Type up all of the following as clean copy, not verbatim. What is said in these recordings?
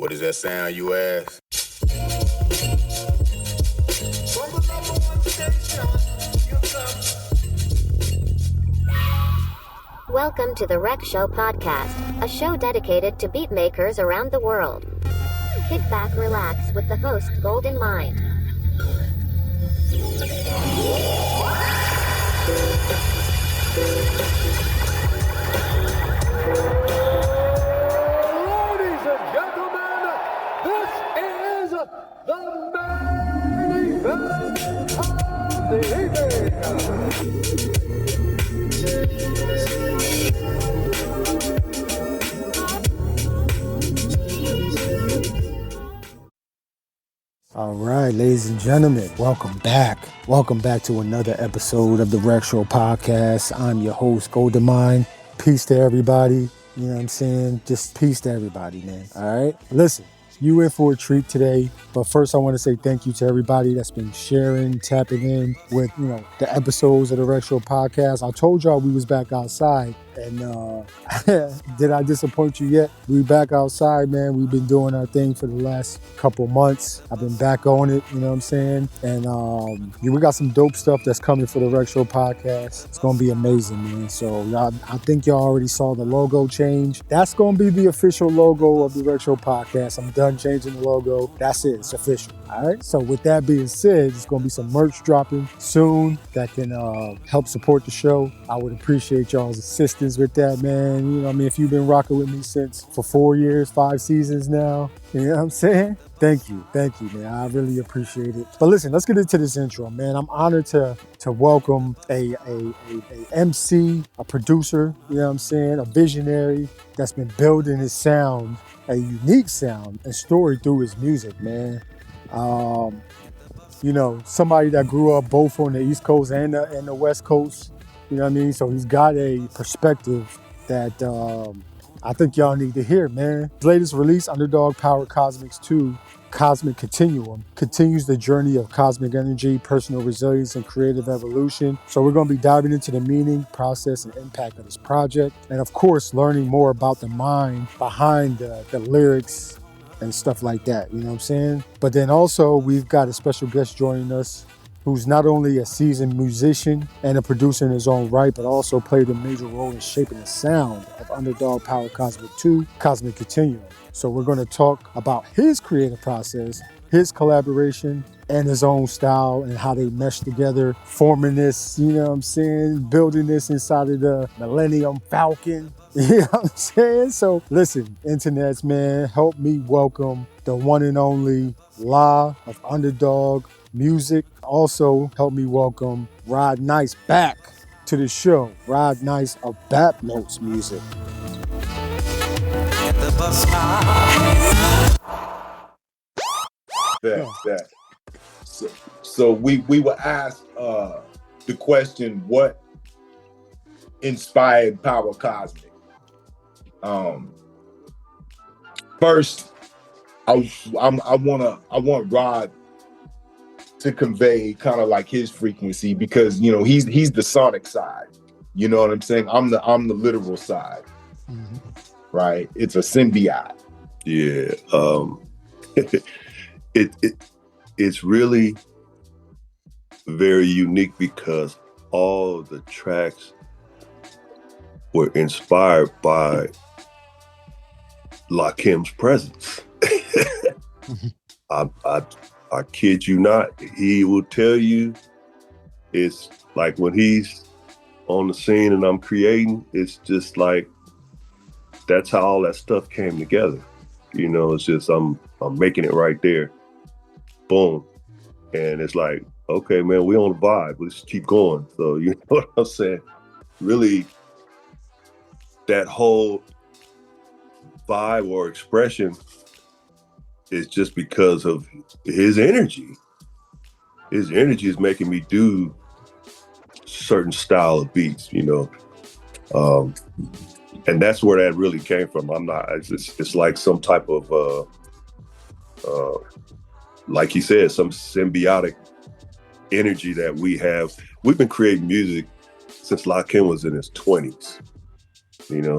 What does that sound, you ask? Welcome to the Rec Show podcast, a show dedicated to beatmakers around the world. Kick back, relax with the host Gold in mind. Ladies and gentlemen, this is the main event of the evening. All right, ladies and gentlemen, welcome back. Welcome back to another episode of the Rec Show podcast. I'm your host, Golden Mind. Peace to everybody. You know what I'm saying? Just peace to everybody, man. All right? Listen, you in for a treat today. But first, I want to say thank you to everybody that's been sharing, tapping in with, the episodes of the Rec Show podcast. I told y'all we was back outside. And did I disappoint you yet? We back outside, man. We've been doing our thing for the last couple months. I've been back on it, you know what I'm saying? And we got some dope stuff that's coming for the Rec Show podcast. It's going to be amazing, man. So I think y'all already saw the logo change. That's going to be the official logo of the Rec Show podcast. I'm done changing the logo. That's it. It's official. All right? So with that being said, there's going to be some merch dropping soon that can help support the show. I would appreciate y'all's assistance with that, man. You know what I mean? If you've been rocking with me for 4 years, 5 seasons now, you know what I'm saying? Thank you, man. I really appreciate it. But listen, let's get into this intro, man. I'm honored to welcome a MC, a producer, you know what I'm saying? A visionary that's been building his sound, a unique sound and story through his music, man. Somebody that grew up both on the East Coast and the West Coast. You know what I mean? So he's got a perspective that I think y'all need to hear, man. His latest release, Underdog Power Cosmics 2, Cosmic Continuum, continues the journey of cosmic energy, personal resilience, and creative evolution. So we're going to be diving into the meaning, process, and impact of this project. And of course, learning more about the mind behind the lyrics and stuff like that, you know what I'm saying? But then also, we've got a special guest joining us who's not only a seasoned musician and a producer in his own right, but also played a major role in shaping the sound of Underdog Power Cosmic 2, Cosmic Continuum. So we're going to talk about his creative process, his collaboration, and his own style and how they mesh together, forming this, you know what I'm saying, building this inside of the Millennium Falcon. You know what I'm saying? So listen, internets, man, help me welcome the one and only La of Underdog Music. Also, help me welcome Rod Nice back to the show. Rod Nice of Bap Notes Music. That. So we were asked the question, what inspired Power Cosmic? First, I want Rod to convey kind of like his frequency, because he's the sonic side. You know what I'm saying? I'm the literal side. Mm-hmm. Right? It's a symbiote. Yeah. It's really very unique because all the tracks were inspired by Lakim's presence. I kid you not. He will tell you, it's like when he's on the scene and I'm creating, it's just like, that's how all that stuff came together. It's just, I'm making it right there. Boom. And it's like, okay, man, we on the vibe. Let's keep going. So, you know what I'm saying? Really, that whole vibe or expression is just because of his energy. His energy is making me do certain style of beats, and that's where that really came from. It's like some type of, like you said, some symbiotic energy that we have. We've been creating music since Lakim was in his 20s,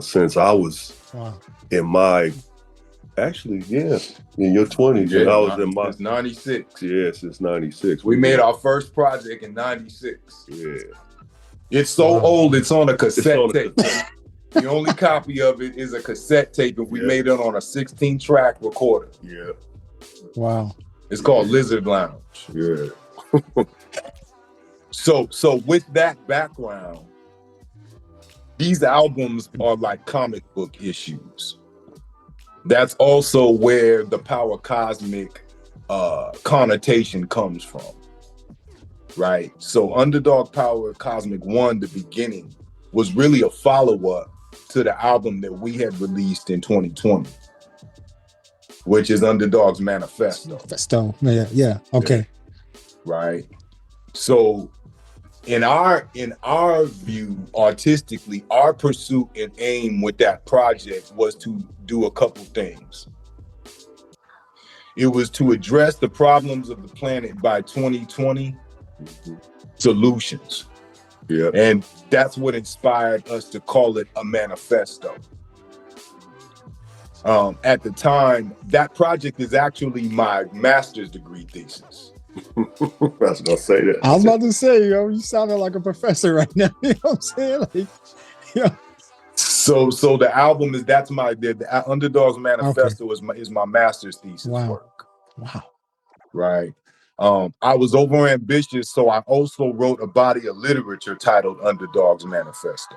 since I was in my Actually, yeah, in your 20s, and I was in my since 96. Yeah, since 96. We made our first project in 96. Yeah. It's so old, it's on a cassette tape. Cassette. The only copy of it is a cassette tape, and we made it on a 16-track recorder. Yeah. Wow. It's called Lizard Lounge. Yeah. So with that background, these albums are like comic book issues. That's also where the power cosmic connotation comes from, right? So Underdog Power Cosmic 1, the beginning, was really a follow-up to the album that we had released in 2020, which is Underdog's Manifesto. Yeah. Okay. Right. So in our view, artistically, our pursuit and aim with that project was to do a couple things. It was to address the problems of the planet by 2020, solutions. Yeah. And that's what inspired us to call it a manifesto. At the time, that project is actually my master's degree thesis. I was gonna say that. I was about to say, you sounded like a professor right now. You know what I'm saying? Like, yeah. So the album is the Underdog's Manifesto is my master's thesis work. Wow. Right. I was over ambitious, so I also wrote a body of literature titled Underdog's Manifesto.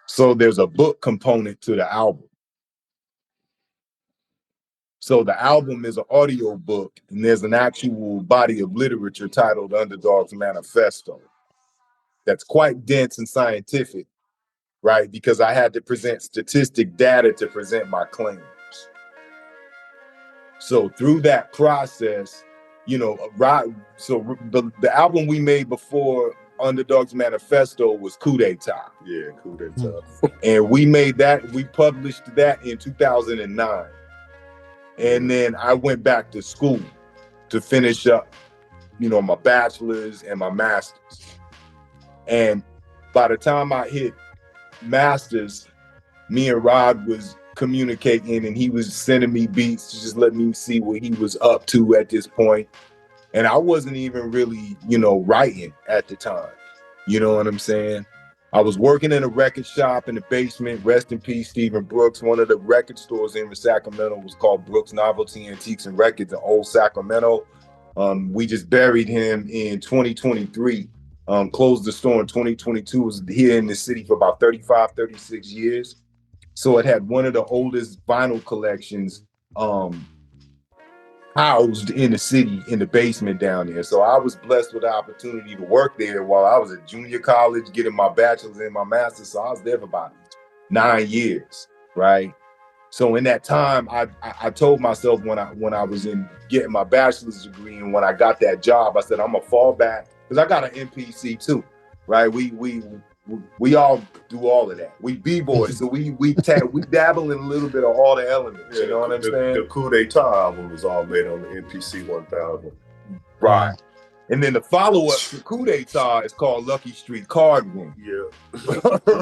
So there's a book component to the album. So the album is an audio book, and there's an actual body of literature titled Underdog's Manifesto. That's quite dense and scientific, right? Because I had to present statistic data to present my claims. So through that process, the album we made before Underdog's Manifesto was Coup d'etat. Yeah, Coup d'etat. And we published that in 2009. And then I went back to school to finish up, my bachelor's and my master's. And by the time I hit master's, me and Rod was communicating, and he was sending me beats to just let me see what he was up to at this point. And I wasn't even really, writing at the time. You know what I'm saying? I was working in a record shop in the basement. Rest in peace, Stephen Brooks. One of the record stores in Sacramento was called Brooks Novelty Antiques and Records in Old Sacramento. We just buried him in 2023. Closed the store in 2022. Was here in the city for about 35, 36 years. So it had one of the oldest vinyl collections housed in the city in the basement down there. So I was blessed with the opportunity to work there while I was at junior college, getting my bachelor's and my master's. So I was there for about 9 years, right? So in that time, I told myself when I was in getting my bachelor's degree and when I got that job, I said, I'm gonna fall back, because I got an MPC too, right? We all do all of that. We b-boys, so we dabble in a little bit of all the elements. You know what I'm saying? The Coup d'etat album was all made on the MPC 1000. Right. And then the follow-up to Coup d'etat is called Lucky Street Card Room. Yeah.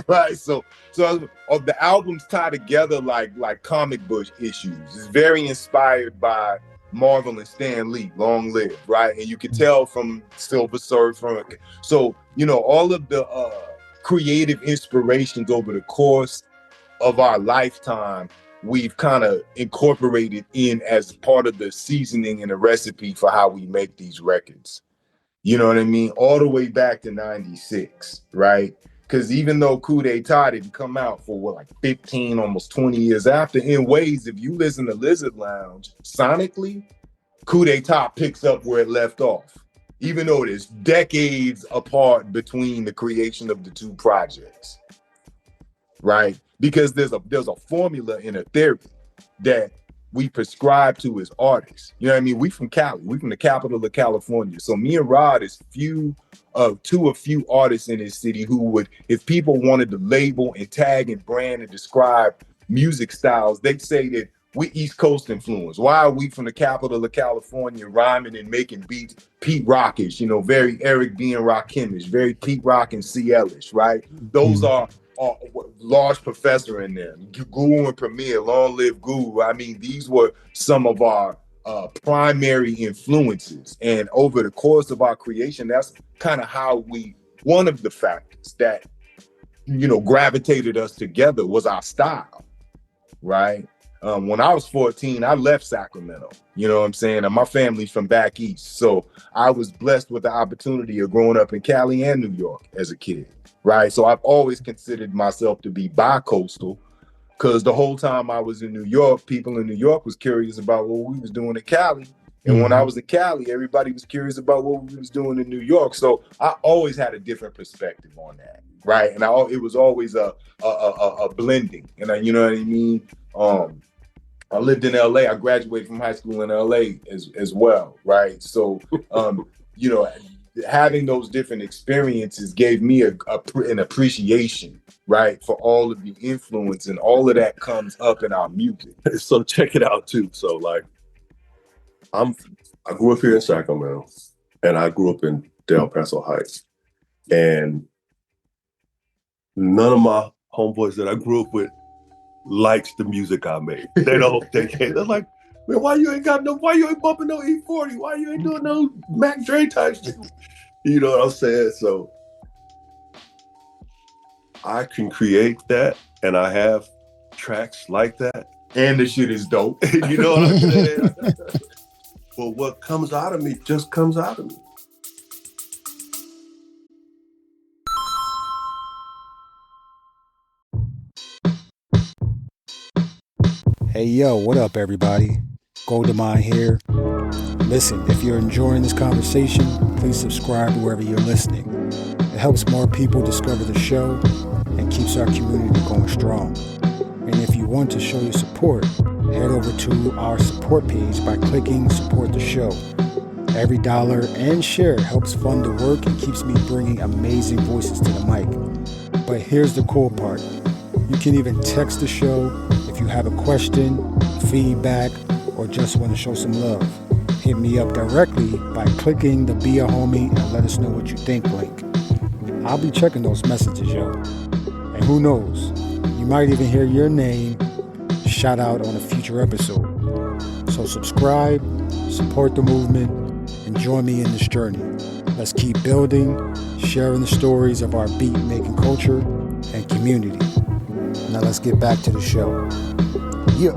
Right. So the albums tie together like comic book issues. It's very inspired by Marvel and Stan Lee, long live, right? And you can tell from Silver Surfer. So, all of the creative inspirations over the course of our lifetime, we've kind of incorporated in as part of the seasoning and the recipe for how we make these records. You know what I mean? All the way back to 96, right? Because even though Coup d'etat didn't come out for 15, almost 20 years after, in ways, if you listen to Lizard Lounge, sonically, Coup d'etat picks up where it left off, even though there's decades apart between the creation of the two projects, right? Because there's a formula in a theory that we prescribe to as artists. You know what I mean? We from Cali. We from the capital of California. So me and Rod is two of few artists in this city who would, if people wanted to label and tag and brand and describe music styles, they'd say that we East Coast influence. Why are we from the capital of California rhyming and making beats Pete Rockish, very Eric B. and Rakim-ish, very Pete Rock and CL-ish, right? Those are Large Professor in there, Guru and Premier, Long Live Guru. I mean, these were some of our primary influences. And over the course of our creation, that's kind of how one of the factors that, gravitated us together was our style, right? When I was 14, I left Sacramento, you know what I'm saying? And my family's from back east. So I was blessed with the opportunity of growing up in Cali and New York as a kid, right? So I've always considered myself to be bi-coastal, because the whole time I was in New York, people in New York was curious about what we was doing in Cali. And when I was in Cali, everybody was curious about what we was doing in New York. So I always had a different perspective on that, right? And it was always a blending, and you know what I mean? I lived in LA. I graduated from high school in LA as well, right? So, having those different experiences gave me an appreciation, right, for all of the influence, and all of that comes up in our music. So check it out too. So like, I grew up here in Sacramento, and I grew up in Del Paso Heights, and none of my homeboys that I grew up with likes the music I made. They don't. They're like, man, why you ain't bumping no E40? Why you ain't doing no Mac Dre type shit? You know what I'm saying? So I can create that, and I have tracks like that, and the shit is dope. You know what I'm saying? But what comes out of me just comes out of me. Hey yo, what up everybody? Goldemine here. Listen, if you're enjoying this conversation, please subscribe wherever you're listening. It helps more people discover the show and keeps our community going strong. And if you want to show your support, head over to our support page by clicking support the show. Every dollar and share helps fund the work and keeps me bringing amazing voices to the mic. But here's the cool part. You can even text the show if you have a question, feedback, or just want to show some love. Hit me up directly by clicking the Be a Homie and let us know what you think link. I'll be checking those messages, yo. And who knows, you might even hear your name shout out on a future episode. So subscribe, support the movement, and join me in this journey. Let's keep building, sharing the stories of our beat making culture and community. Now let's get back to the show. Yeah.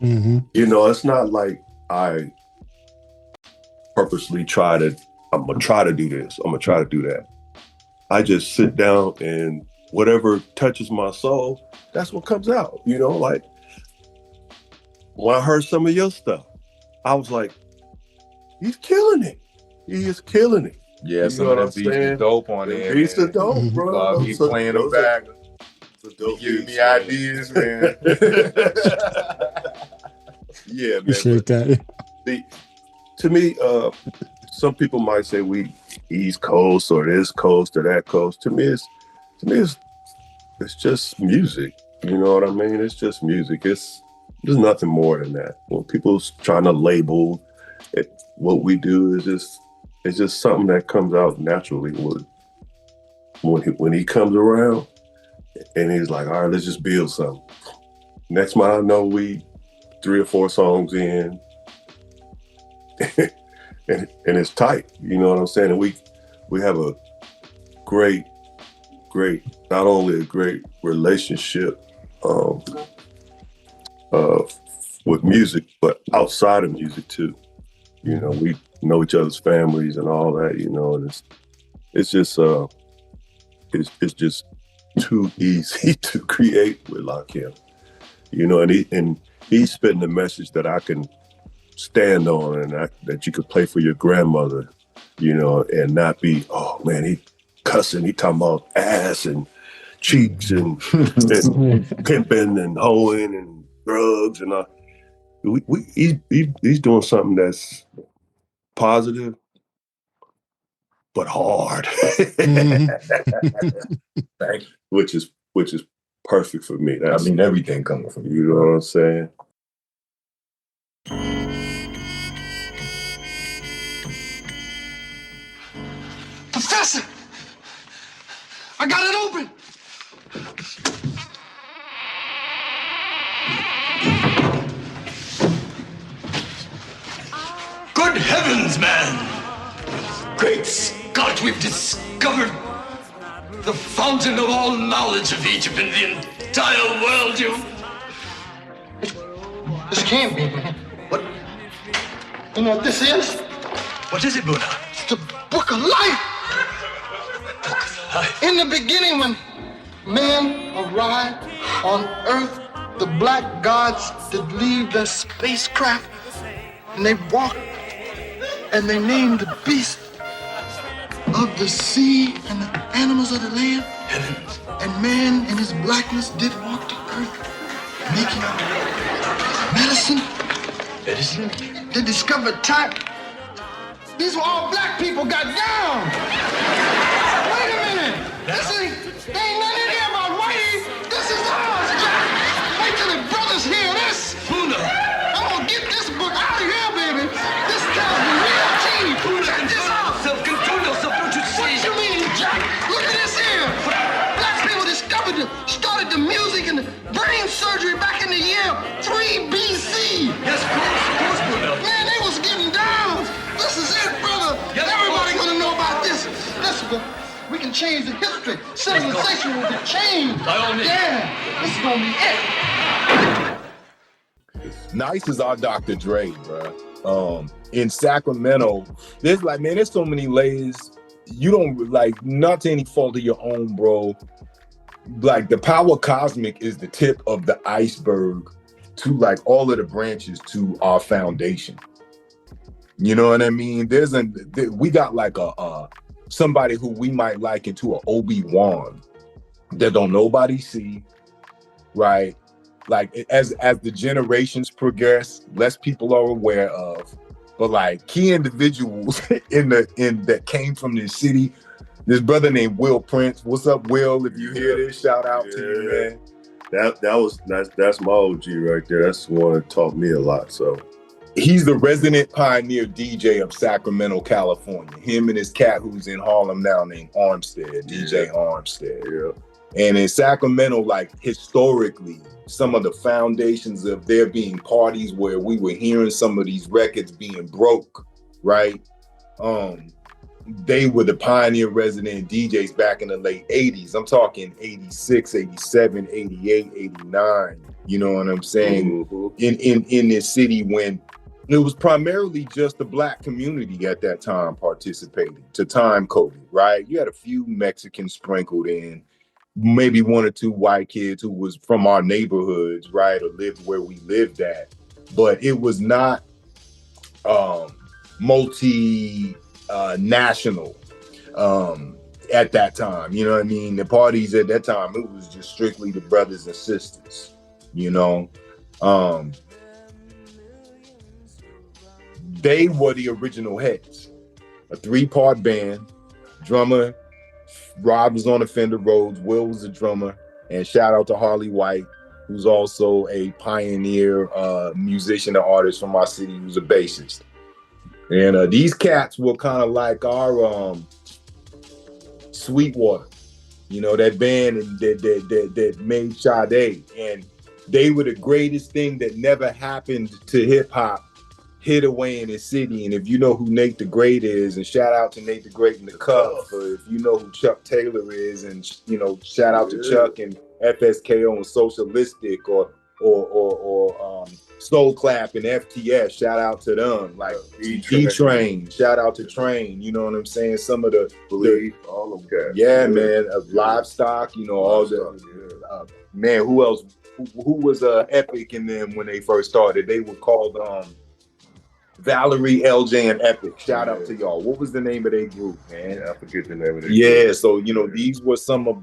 Mm-hmm. You know, it's not like I purposely I'm gonna try to do this, I'm gonna try to do that. I just sit down, and whatever touches my soul, that's what comes out. You know, like when I heard some of your stuff, I was like, he's killing it. He is killing it. Yeah, some of them beats is dope on there. Beats are dope, bro. Keep playing them back. Giving me ideas, man. Yeah, man. Appreciate that. To me, some people might say we East Coast or this coast or that coast. To me, it's just music. You know what I mean? It's just music. There's nothing more than that. When people's trying to label it, what we do it's just something that comes out naturally. When he comes around and he's like, all right, let's just build something. Next month, I know we 3 or 4 songs in, and it's tight. You know what I'm saying? And we have a great, not only a great relationship with music, but outside of music too. You know, we know each other's families and all that. You know, and it's just too easy to create with Lakim. You know, and he's spitting the message that I can stand on, and that you could play for your grandmother, you know, and not be, oh man, he cussing, he talking about ass and cheeks and pimping and hoeing and drugs and all. He's doing something that's positive but hard, which is perfect for me. I mean, everything coming from you know what I'm saying? Professor! I got it open! Good heavens, man! Great Scott, we've discovered the fountain of all knowledge of Egypt in the entire world, you... This can't be, man. What? You know what this is? What is it, Buddha? It's the Book of Life! In the beginning, when man arrived on Earth, the black gods did leave their spacecraft, and they walked, and they named the beasts of the sea and the animals of the land. And man in his blackness did walk the earth, making medicine. Medicine? They discovered time. These were all black people got down. Wait a minute. There ain't nothing in here about whitey. This is ours, Jack. Wait till the brothers hear this. Puna. I'm gonna get this book out of here, baby. This tells me real tea. Check this out. Control yourself, don't you see? What you mean, Jack? Look at this here. Black people started the music and the brain surgery back in the year 3 BC. Yes, of course, Puna. Man, they was getting down. This is it, brother. Yes, everybody gonna know about this. Listen, we can change the history. Civilization will be changed. By all means. Yeah, this is gonna be it. Nice is our Dr. Dre, bro. In Sacramento, there's so many layers. You don't not to any fault of your own, bro. Like the power cosmic is the tip of the iceberg to all of the branches to our foundation. You know what I mean? We got a somebody who we might liken to an Obi-Wan that don't nobody see, right? As the generations progress, less people are aware of, but key individuals that came from this city. This brother named Will Prince. What's up, Will? If you hear this, shout out to you, man. That's my OG right there. That's the one that taught me a lot. So he's the resident pioneer DJ of Sacramento, California. Him and his cat who's in Harlem now named Armstead, DJ Armstead. Yeah. And in Sacramento, historically, some of the foundations of there being parties where we were hearing some of these records being broke, right? They were the pioneer resident DJs back in the late 80s. I'm talking 86, 87, 88, 89. You know what I'm saying? Mm-hmm. In this city when it was primarily just the black community at that time participating to time code it, right? You had a few Mexicans sprinkled in, maybe one or two white kids who was from our neighborhoods, right? Or lived where we lived at. But it was not national at that time. You know what I mean? The parties at that time, it was just strictly the brothers and sisters, you know? They were the original heads, a 3-part band. Drummer, Rob was on the Fender Rhodes, Will was a drummer, and shout out to Harley White, who's also a pioneer musician and artist from our city, who's a bassist. And these cats were kind of like our Sweetwater, you know, that band that made Sade. And they were the greatest thing that never happened to hip hop hid away in his city. And if you know who Nate the Great is, and shout out to Nate the Great and the Cuff, or if you know who Chuck Taylor is, and shout out to Chuck and FSKO and Socialistic, or Soul Clap and FTS, shout out to them. E-Train, shout out to Train, you know what I'm saying? Some of the all of them guys. Yeah, man, of Livestock, all the man, who else? Who was Epic in them when they first started? They were called Valerie, LJ, and Epic. Shout out to y'all. What was the name of their group, man? I forget the name of their group. So these were some of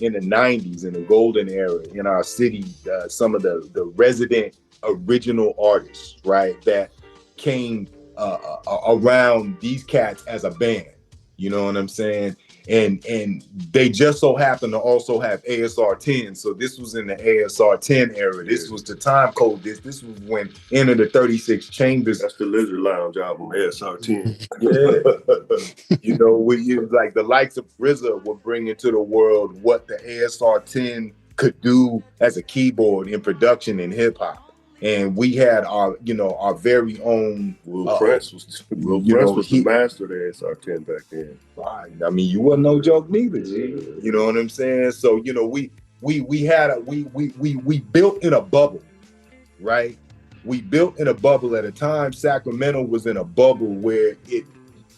in the 90s, in the golden era in our city, some of the resident original artists, right, that came around these cats as a band. You know what I'm saying? and they just so happen to also have ASR 10. So this was in the ASR 10 era. This was the time code. This was when Enter the 36 Chambers. That's the Lizard Lounge album, ASR 10. Yeah. You know, like the likes of RZA were bringing to the world what the ASR 10 could do as a keyboard in production in hip hop. And we had our very own Will Prince was the master of the ASR 10 back then. Right. I mean, you wasn't no joke neither, G. You know what I'm saying? So, you know, we built in a bubble, right? We built in a bubble at a time. Sacramento was in a bubble where it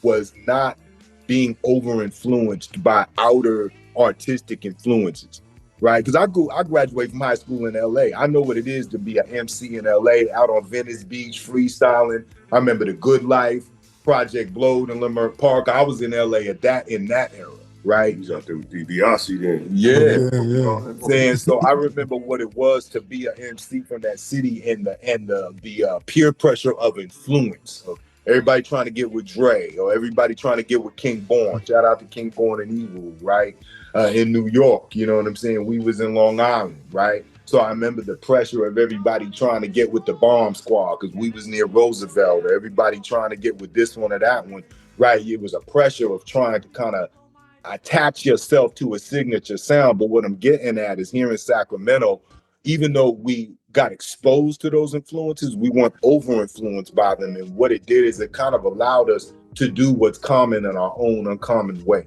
was not being over-influenced by outer artistic influences. Right, because I graduated from high school in LA. I know what it is to be an MC in LA, out on Venice Beach, freestyling. I remember the Good Life, Project Blowed in Leimert Park. I was in LA in that era, right? He was out there with DiBiase then. Yeah. You know what I'm saying? So I remember what it was to be an MC from that city and the peer pressure of influence. So everybody trying to get with Dre, or everybody trying to get with King Born. Shout out to King Born and Evil, right? In New York, you know what I'm saying? We was in Long Island, right? So I remember the pressure of everybody trying to get with the Bomb Squad because we was near Roosevelt, or everybody trying to get with this one or that one, right? It was a pressure of trying to kind of attach yourself to a signature sound. But what I'm getting at is here in Sacramento, even though we got exposed to those influences, we weren't over-influenced by them. And what it did is it kind of allowed us to do what's common in our own uncommon way.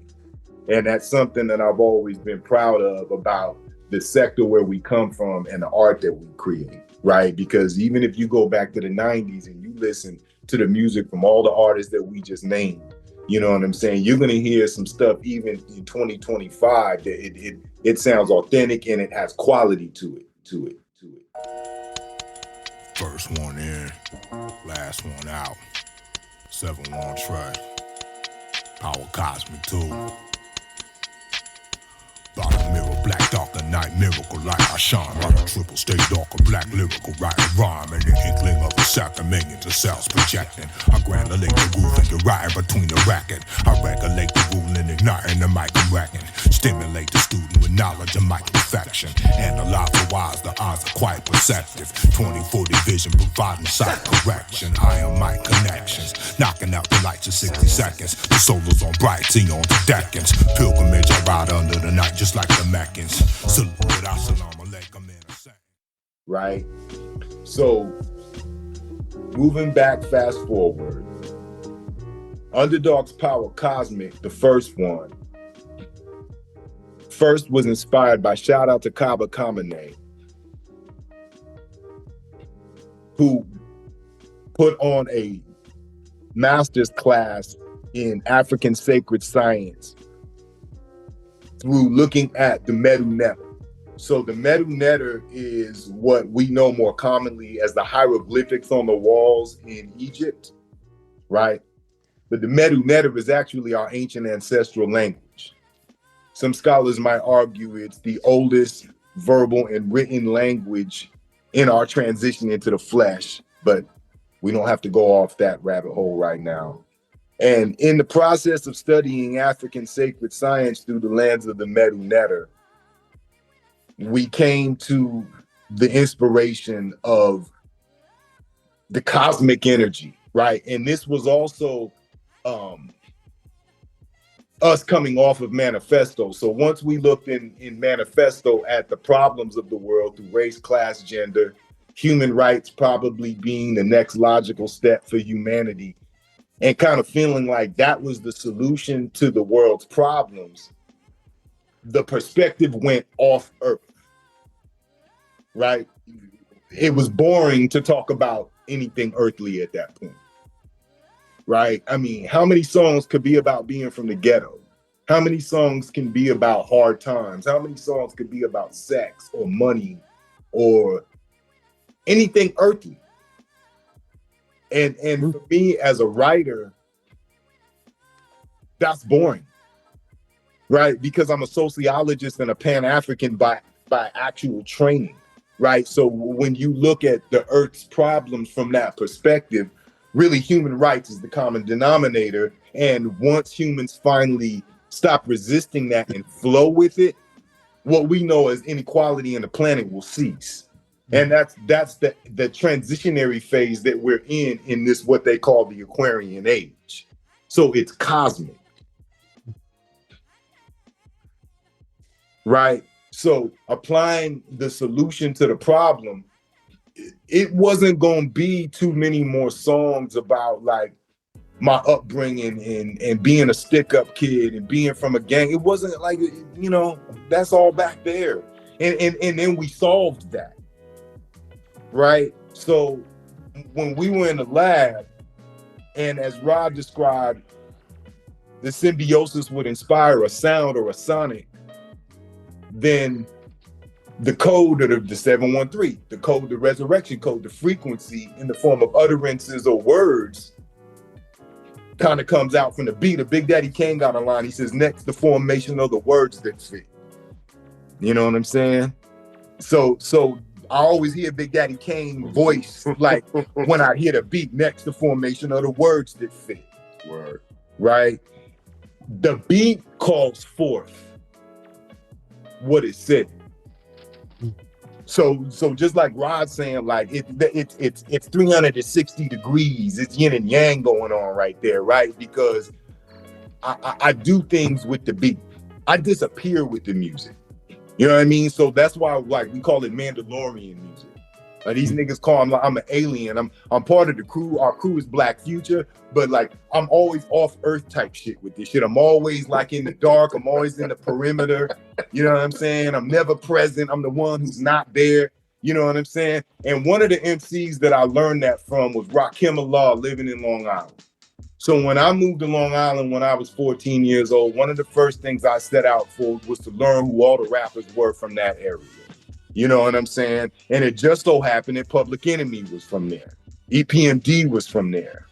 And that's something that I've always been proud of about the sector where we come from and the art that we create, right? Because even if you go back to the 90s and you listen to the music from all the artists that we just named, you know what I'm saying? You're going to hear some stuff even in 2025 that it sounds authentic and it has quality to it. First one in, last one out. 7-1 track. Power Cosmic 2. Bottom mirror, black dark, the night miracle light. I shine like a triple, stay darker, black lyrical, writing rhyme and the inkling of a Sacramento to cells projecting. I granulate the groove and get right between the racket. I regulate the rule and igniting the mic and racking. Stimulate the student with knowledge and mic perfection. Analyze the wise, the eyes are quite perceptive. 20/40 vision providing sight correction. I am mic connections, knocking out the lights in 60 seconds. The solos on bright, see on the decans. Pilgrimage, I ride under the night just like the Meccans. Salute without salam alaikum in a second. Right? So, moving back, fast forward. Underdog's Power Cosmic, the first one, was inspired by, shout out to Kaba Kamene, who put on a master's class in African sacred science through looking at the Medu Neter. So the Medu Neter is what we know more commonly as the hieroglyphics on the walls in Egypt, right? But the Medu Neter is actually our ancient ancestral language. Some scholars might argue it's the oldest verbal and written language in our transition into the flesh, but we don't have to go off that rabbit hole right now. And in the process of studying African sacred science through the lens of the Medu Neter, we came to the inspiration of the cosmic energy, right? And this was also us coming off of Manifesto. So once we looked in Manifesto at the problems of the world through race, class, gender, human rights probably being the next logical step for humanity, and kind of feeling like that was the solution to the world's problems, the perspective went off Earth, right? It was boring to talk about anything earthly at that point, right? I mean, how many songs could be about being from the ghetto? How many songs can be about hard times? How many songs could be about sex or money or anything earthly? And for me as a writer, that's boring, right? Because I'm a sociologist and a Pan-African by actual training, right? So when you look at the Earth's problems from that perspective, really human rights is the common denominator. And once humans finally stop resisting that and flow with it, what we know as inequality in the planet will cease. And that's the transitionary phase that we're in this what they call the Aquarian age. So it's cosmic. Right? So applying the solution to the problem, it wasn't going to be too many more songs about like my upbringing and being a stick-up kid and being from a gang. It wasn't like, you know, that's all back there. And then we solved that. Right? So when we were in the lab, and as Rod described, the symbiosis would inspire a sound or a sonic, then the code of the 713, the code, the resurrection code, the frequency in the form of utterances or words kind of comes out from the beat. A Big Daddy Kane got a line. He says, next, the formation of the words that fit. You know what I'm saying? So I always hear Big Daddy Kane voice like when I hear the beat, next, the formation of the words that fit. Word. Right? The beat calls forth what it said. So just like Rod's saying, like it's 360 degrees, it's yin and yang going on right there, right? Because I do things with the beat. I disappear with the music. You know what I mean? So that's why like we call it Mandalorian music. Like these niggas call me, I'm an alien. I'm part of the crew. Our crew is Black Future, but like I'm always off Earth type shit with this shit. I'm always like in the dark. I'm always in the perimeter. You know what I'm saying? I'm never present. I'm the one who's not there. You know what I'm saying? And one of the MCs that I learned that from was Rakim Allah, living in Long Island. So when I moved to Long Island when I was 14 years old, one of the first things I set out for was to learn who all the rappers were from that area. You know what I'm saying? And it just so happened that Public Enemy was from there. EPMD was from there.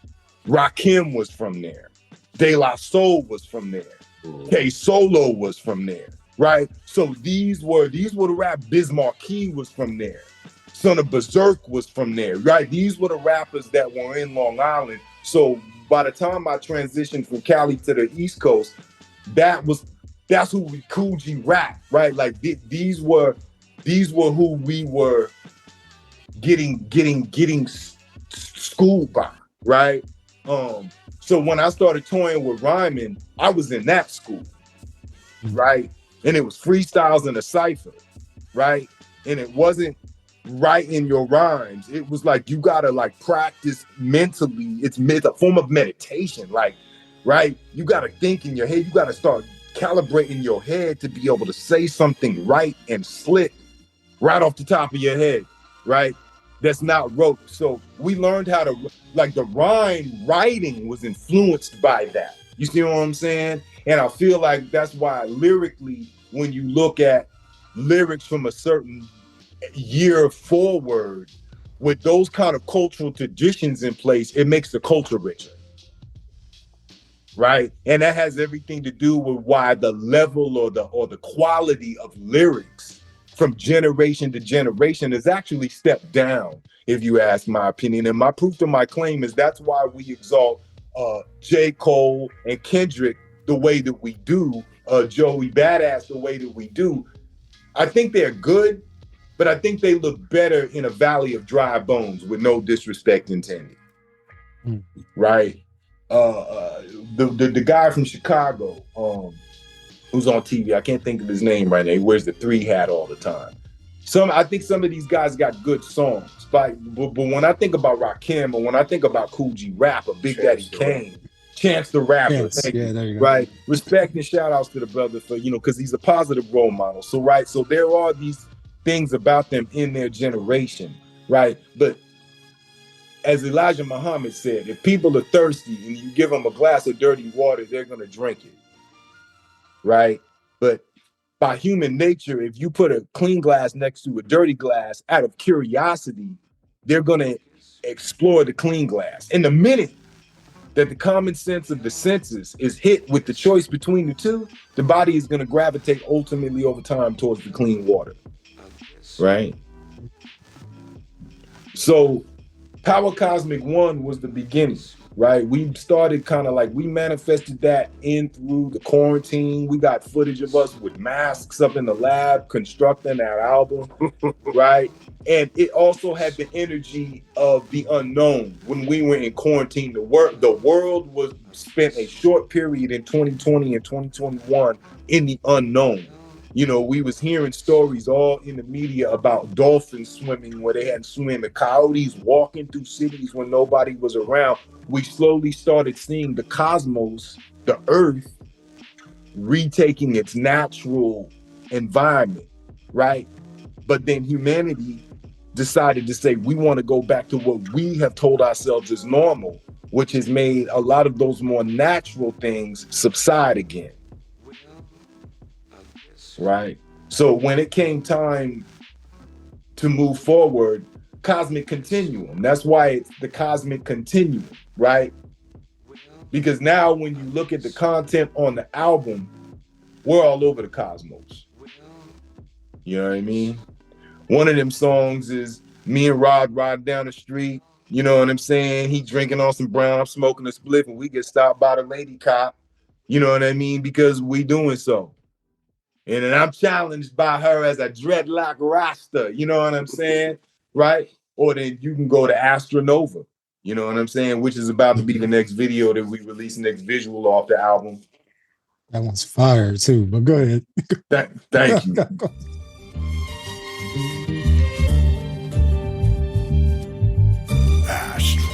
Rakim was from there. De La Soul was from there. K Solo was from there. Right? So these were the rap. Biz Markie was from there. Son of Berserk was from there. Right? These were the rappers that were in Long Island. So by the time I transitioned from Cali to the East Coast, that's who we Cool G rap. Right? Like these were who we were getting schooled by, right? So when I started touring with Ryman, I was in that school, right? And it was freestyles and a cipher, right? And it wasn't writing your rhymes. It was like you gotta like practice mentally. It's a form of meditation, like, right? You gotta think in your head. You gotta start calibrating your head to be able to say something right and slick right off the top of your head, right? That's not rote. So we learned how to, like the rhyme writing was influenced by that. You see what I'm saying? And I feel like that's why lyrically, when you look at lyrics from a certain year forward, with those kind of cultural traditions in place, it makes the culture richer. Right? And that has everything to do with why the level or the quality of lyrics from generation to generation has actually stepped down, if you ask my opinion. And my proof to my claim is that's why we exalt J. Cole and Kendrick the way that we do, Joey Badass the way that we do. I think they're good, but I think they look better in a valley of dry bones, with no disrespect intended. Right? The guy from Chicago, who's on TV, I can't think of his name right now. He wears the 3 hat all the time. I think some of these guys got good songs, but when I think about Rakim, or when I think about Cool G Rap, or Big Daddy Kane, Chance the Rapper, there you go. Right? Respect and shout outs to the brother for, because he's a positive role model. So, right, so there are these things about them in their generation, right? But as Elijah Muhammad said, if people are thirsty and you give them a glass of dirty water, they're going to drink it. Right? But by human nature, if you put a clean glass next to a dirty glass out of curiosity, they're going to explore the clean glass. And the minute that the common sense of the senses is hit with the choice between the two, the body is going to gravitate ultimately over time towards the clean water. Right? So Power Cosmic 1 was the beginning. right? We started kind of like, we manifested that in through the quarantine. We got footage of us with masks up in the lab constructing that album, right? And it also had the energy of the unknown. When we were in quarantine, the world was spent a short period in 2020 and 2021 in the unknown. You know, we was hearing stories all in the media about dolphins swimming where they hadn't swim, and coyotes walking through cities when nobody was around. We slowly started seeing the cosmos, the earth, retaking its natural environment, right? But then humanity decided to say, we want to go back to what we have told ourselves is normal, which has made a lot of those more natural things subside again. Right? So when it came time to move forward, cosmic continuum, that's why it's the cosmic continuum, right? Because now when you look at the content on the album, we're all over the cosmos. You know what I mean? One of them songs is me and Rod riding down the street. You know what I'm saying? He drinking on some brown, I'm smoking a spliff, and we get stopped by the lady cop. You know what I mean? Because we doing so. And then I'm challenged by her as a dreadlock rasta. You know what I'm saying? Right? Or then you can go to Astronova. You know what I'm saying? Which is about to be the next video that we release, next visual off the album. That one's fire too, but go ahead. Thank you. Astro,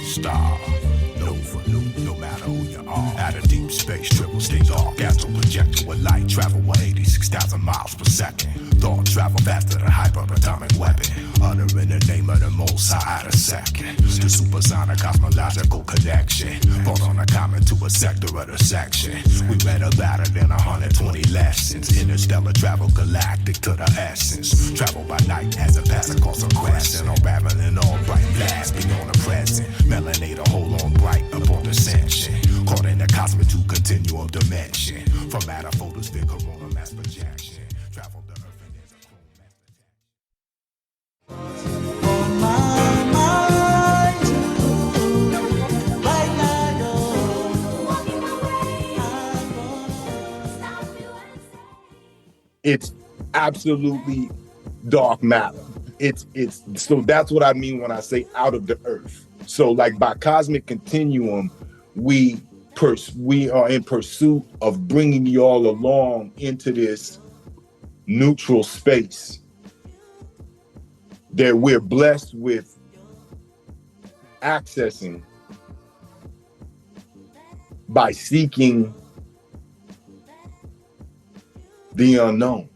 star, nova, no matter who you are. At a deep space, triple stay dark. Astral projector with light travel with 86,000 miles per second. Thought travel faster than hyperatomic weapon. Uttering the name of the most high at a second. The supersonic cosmological connection. Brought on a comment to a sector of the section. We read about it in 120 lessons. Interstellar travel galactic to the essence. Travel by night as it passes across a crescent. Unraveling all bright blast beyond the present. Melanator hold on bright upon ascension. Caught in the cosmic two continuum dimension. From matter photosphere corona mass projection. Travel the earth and there's a chrome mass projection. On my mind, right now, it's absolutely dark matter. It's so that's what I mean when I say out of the earth. So like by cosmic continuum, we are in pursuit of bringing you all along into this neutral space that we're blessed with accessing by seeking the unknown.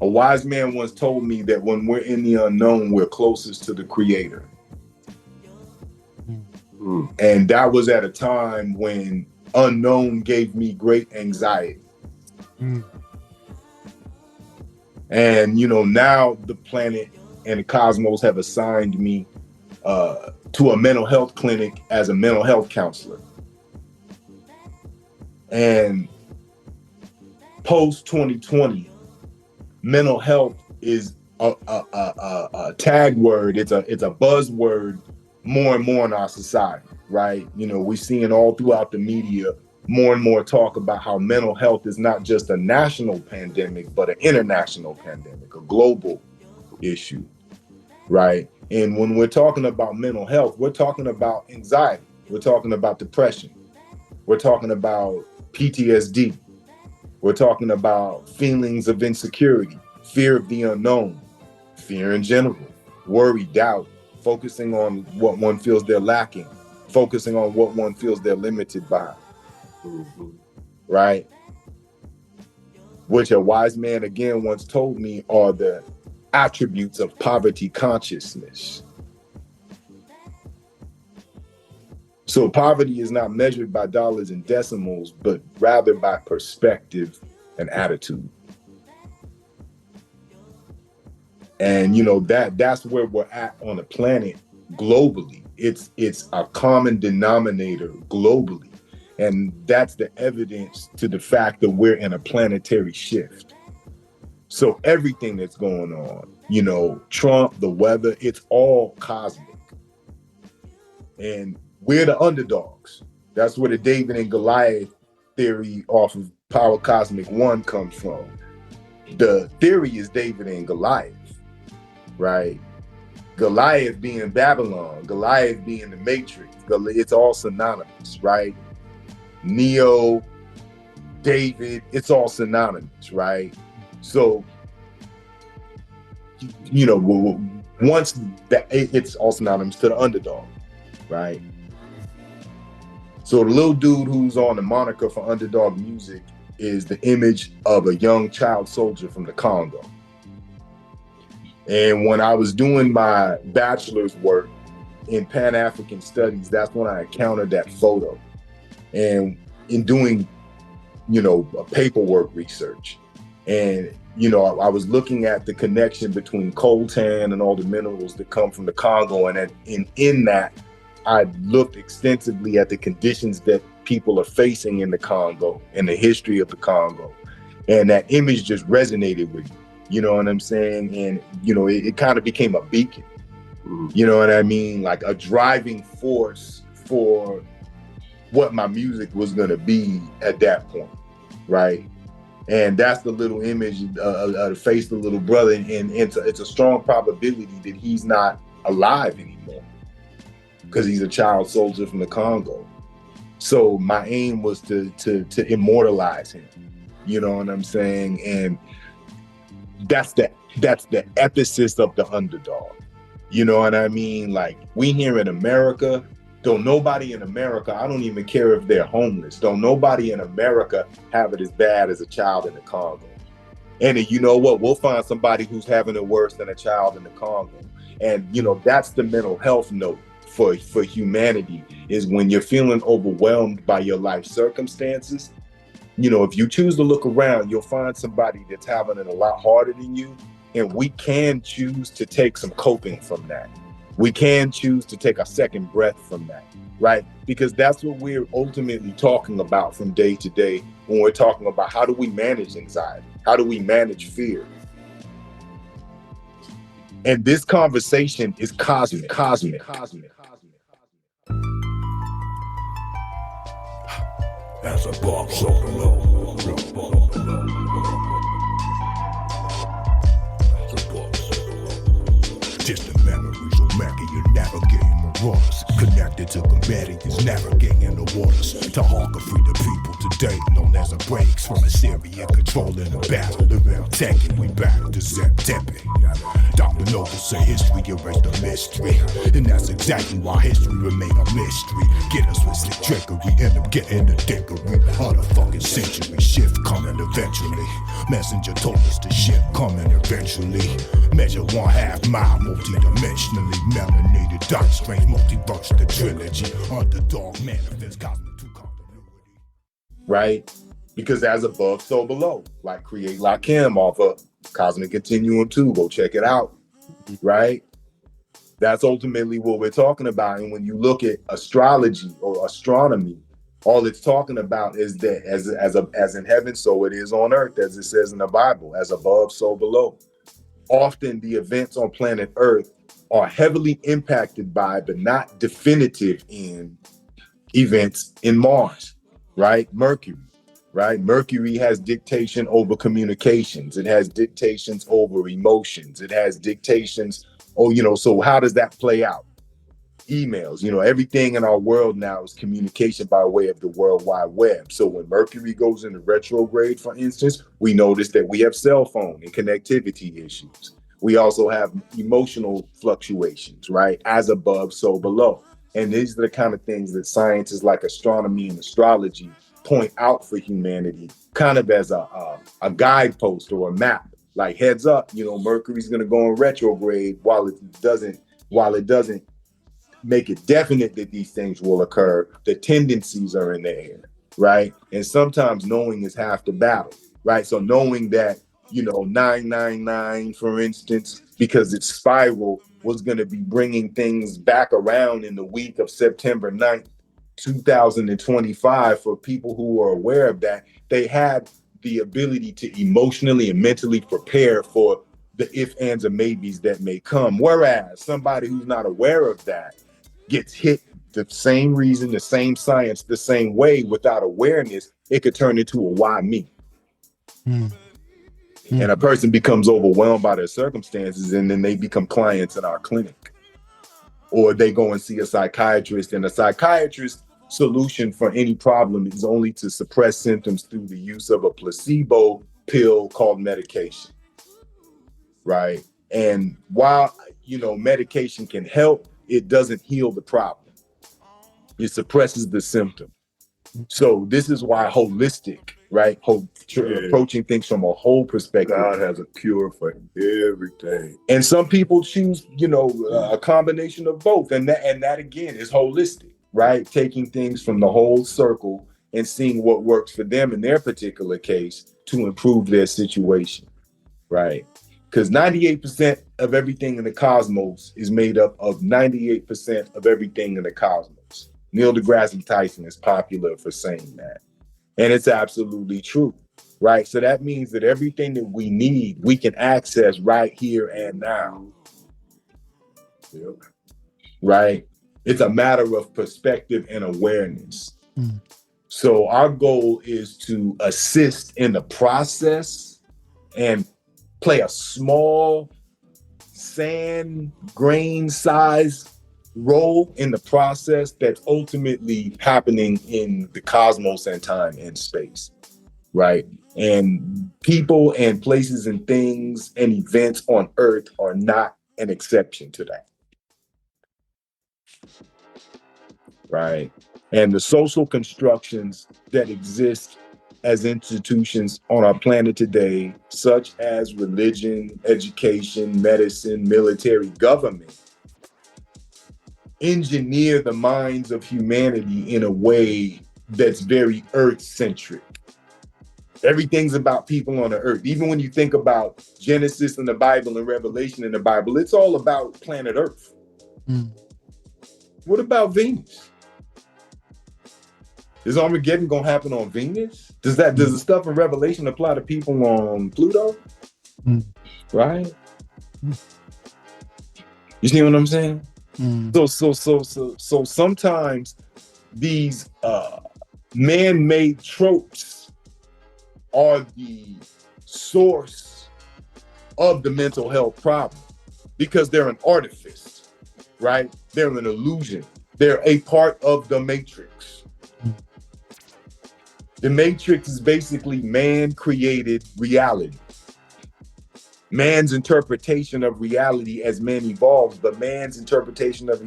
A wise man once told me that when we're in the unknown, we're closest to the creator. And that was at a time when unknown gave me great anxiety. And, you know, now the planet and the cosmos have assigned me to a mental health clinic as a mental health counselor. And post 2020, mental health is a tag word. It's a buzzword more and more in our society, right? You know, we're seeing all throughout the media more and more talk about how mental health is not just a national pandemic, but an international pandemic, a global issue, right? And when we're talking about mental health, we're talking about anxiety. We're talking about depression. We're talking about PTSD. We're talking about feelings of insecurity, fear of the unknown, fear in general, worry, doubt, focusing on what one feels they're lacking, focusing on what one feels they're limited by, right? Which a wise man again once told me are the attributes of poverty consciousness. So poverty is not measured by dollars and decimals, but rather by perspective and attitude. And you know, that's where we're at on the planet globally. It's a common denominator globally. And that's the evidence to the fact that we're in a planetary shift. So everything that's going on, you know, Trump, the weather, it's all cosmic. And we're the underdogs. That's where the David and Goliath theory off of Power Cosmic 1 comes from. The theory is David and Goliath, right? Goliath being Babylon, Goliath being the Matrix. It's all synonymous, right? Neo, David, it's all synonymous, right? So, you know, once that it's all synonymous to the underdog, right? So the little dude who's on the moniker for Underdog Music is the image of a young child soldier from the Congo. And when I was doing my bachelor's work in Pan-African studies, that's when I encountered that photo. And in doing, you know, paperwork research, and, you know, I was looking at the connection between coltan and all the minerals that come from the Congo. And in that, I looked extensively at the conditions that people are facing in the Congo and the history of the Congo. And that image just resonated with me, you know what I'm saying? And, you know, it kind of became a beacon, you know what I mean? Like a driving force for what my music was gonna be at that point, right? And that's the little image of the face of the little brother. And it's a strong probability that he's not alive anymore, because he's a child soldier from the Congo. So my aim was to immortalize him, you know what I'm saying? And that's the epicenter of the underdog, you know what I mean? Like, we here in America, don't nobody in America, I don't even care if they're homeless, don't nobody in America have it as bad as a child in the Congo. And you know what, we'll find somebody who's having it worse than a child in the Congo. And, you know, that's the mental health note for humanity, is when you're feeling overwhelmed by your life circumstances, you know, if you choose to look around, you'll find somebody that's having it a lot harder than you. And we can choose to take some coping from that. We can choose to take a second breath from that, right? Because that's what we're ultimately talking about from day to day when we're talking about how do we manage anxiety? How do we manage fear? And this conversation is cosmic. As above, so below. Distant memories of Mackie and navigating marauders, connected to combatants, navigating the waters. To hawk free the people today, known as a breaks from Assyria, controlling the battle. The real taking we back to Zep-Tepe. Dr. Nova say history erased the mystery, and that's exactly why history remain a mystery. Get us with slick trickery, end up getting the dickery of the fucking century. Shift coming eventually. Messenger told us the ship coming eventually. Measure 1/2 mile multi-dimensionally. Melanated dot strange multiverse, the trilogy. Underdog manifest cosmic to continuity. Right? Because as above, so below. Like Create Like Him off of Cosmic Continuum 2. Go check it out. Right? That's ultimately what we're talking about. And when you look at astrology or astronomy, all it's talking about is that as in heaven, so it is on earth, as it says in the Bible, as above, so below. Often the events on planet Earth are heavily impacted by, but not definitive in, events in Mars, right? Mercury, right? Mercury has dictation over communications. It has dictations over emotions. It has dictations, so how does that play out? Emails, everything in our world now is communication by way of the World Wide Web. So when Mercury goes into retrograde, for instance, we notice that we have cell phone and connectivity issues. We also have emotional fluctuations, right? As above, so below. And these are the kind of things that sciences like astronomy and astrology point out for humanity, kind of as a guidepost or a map. Like, heads up, Mercury's going to go in retrograde. While it doesn't make it definite that these things will occur, the tendencies are in the air, right? And sometimes knowing is half the battle, right? So knowing that, 999, for instance, because its spiral was going to be bringing things back around in the week of September 9th, 2025, for people who are aware of that, they had the ability to emotionally and mentally prepare for the if, ands, and maybes that may come. Whereas somebody who's not aware of that gets hit the same reason, the same science, the same way, without awareness, it could turn into a why me. And a person becomes overwhelmed by their circumstances, and then they become clients in our clinic. Or they go and see a psychiatrist, and a psychiatrist's solution for any problem is only to suppress symptoms through the use of a placebo pill called medication. Right? And while, medication can help, it doesn't heal the problem. It suppresses the symptom. So this is why holistic, right? Approaching things from a whole perspective. God has a cure for everything. And some people choose, a combination of both. And that again is holistic, right? Taking things from the whole circle and seeing what works for them in their particular case to improve their situation, right? Because 98% of everything in the cosmos is made up of 98% of everything in the cosmos. Neil deGrasse Tyson is popular for saying that. And it's absolutely true, right? So that means that everything that we need, we can access right here and now. Yep. Right? It's a matter of perspective and awareness. So our goal is to assist in the process and play a small sand grain size role in the process that's ultimately happening in the cosmos and time and space, right? And people and places and things and events on Earth are not an exception to that, right? And the social constructions that exist as institutions on our planet today, such as religion, education, medicine, military, government, engineer the minds of humanity in a way that's very Earth-centric. Everything's about people on the Earth. Even when you think about Genesis in the Bible and Revelation in the Bible, it's all about planet Earth. What about Venus? Is Armageddon gonna happen on Venus? Does the stuff in Revelation apply to people on Pluto? Right? You see what I'm saying? So sometimes these man-made tropes are the source of the mental health problem because they're an artifice, right? They're an illusion. They're a part of the matrix. The matrix is basically man-created reality. Man's interpretation of reality as man evolves, but man's interpretation of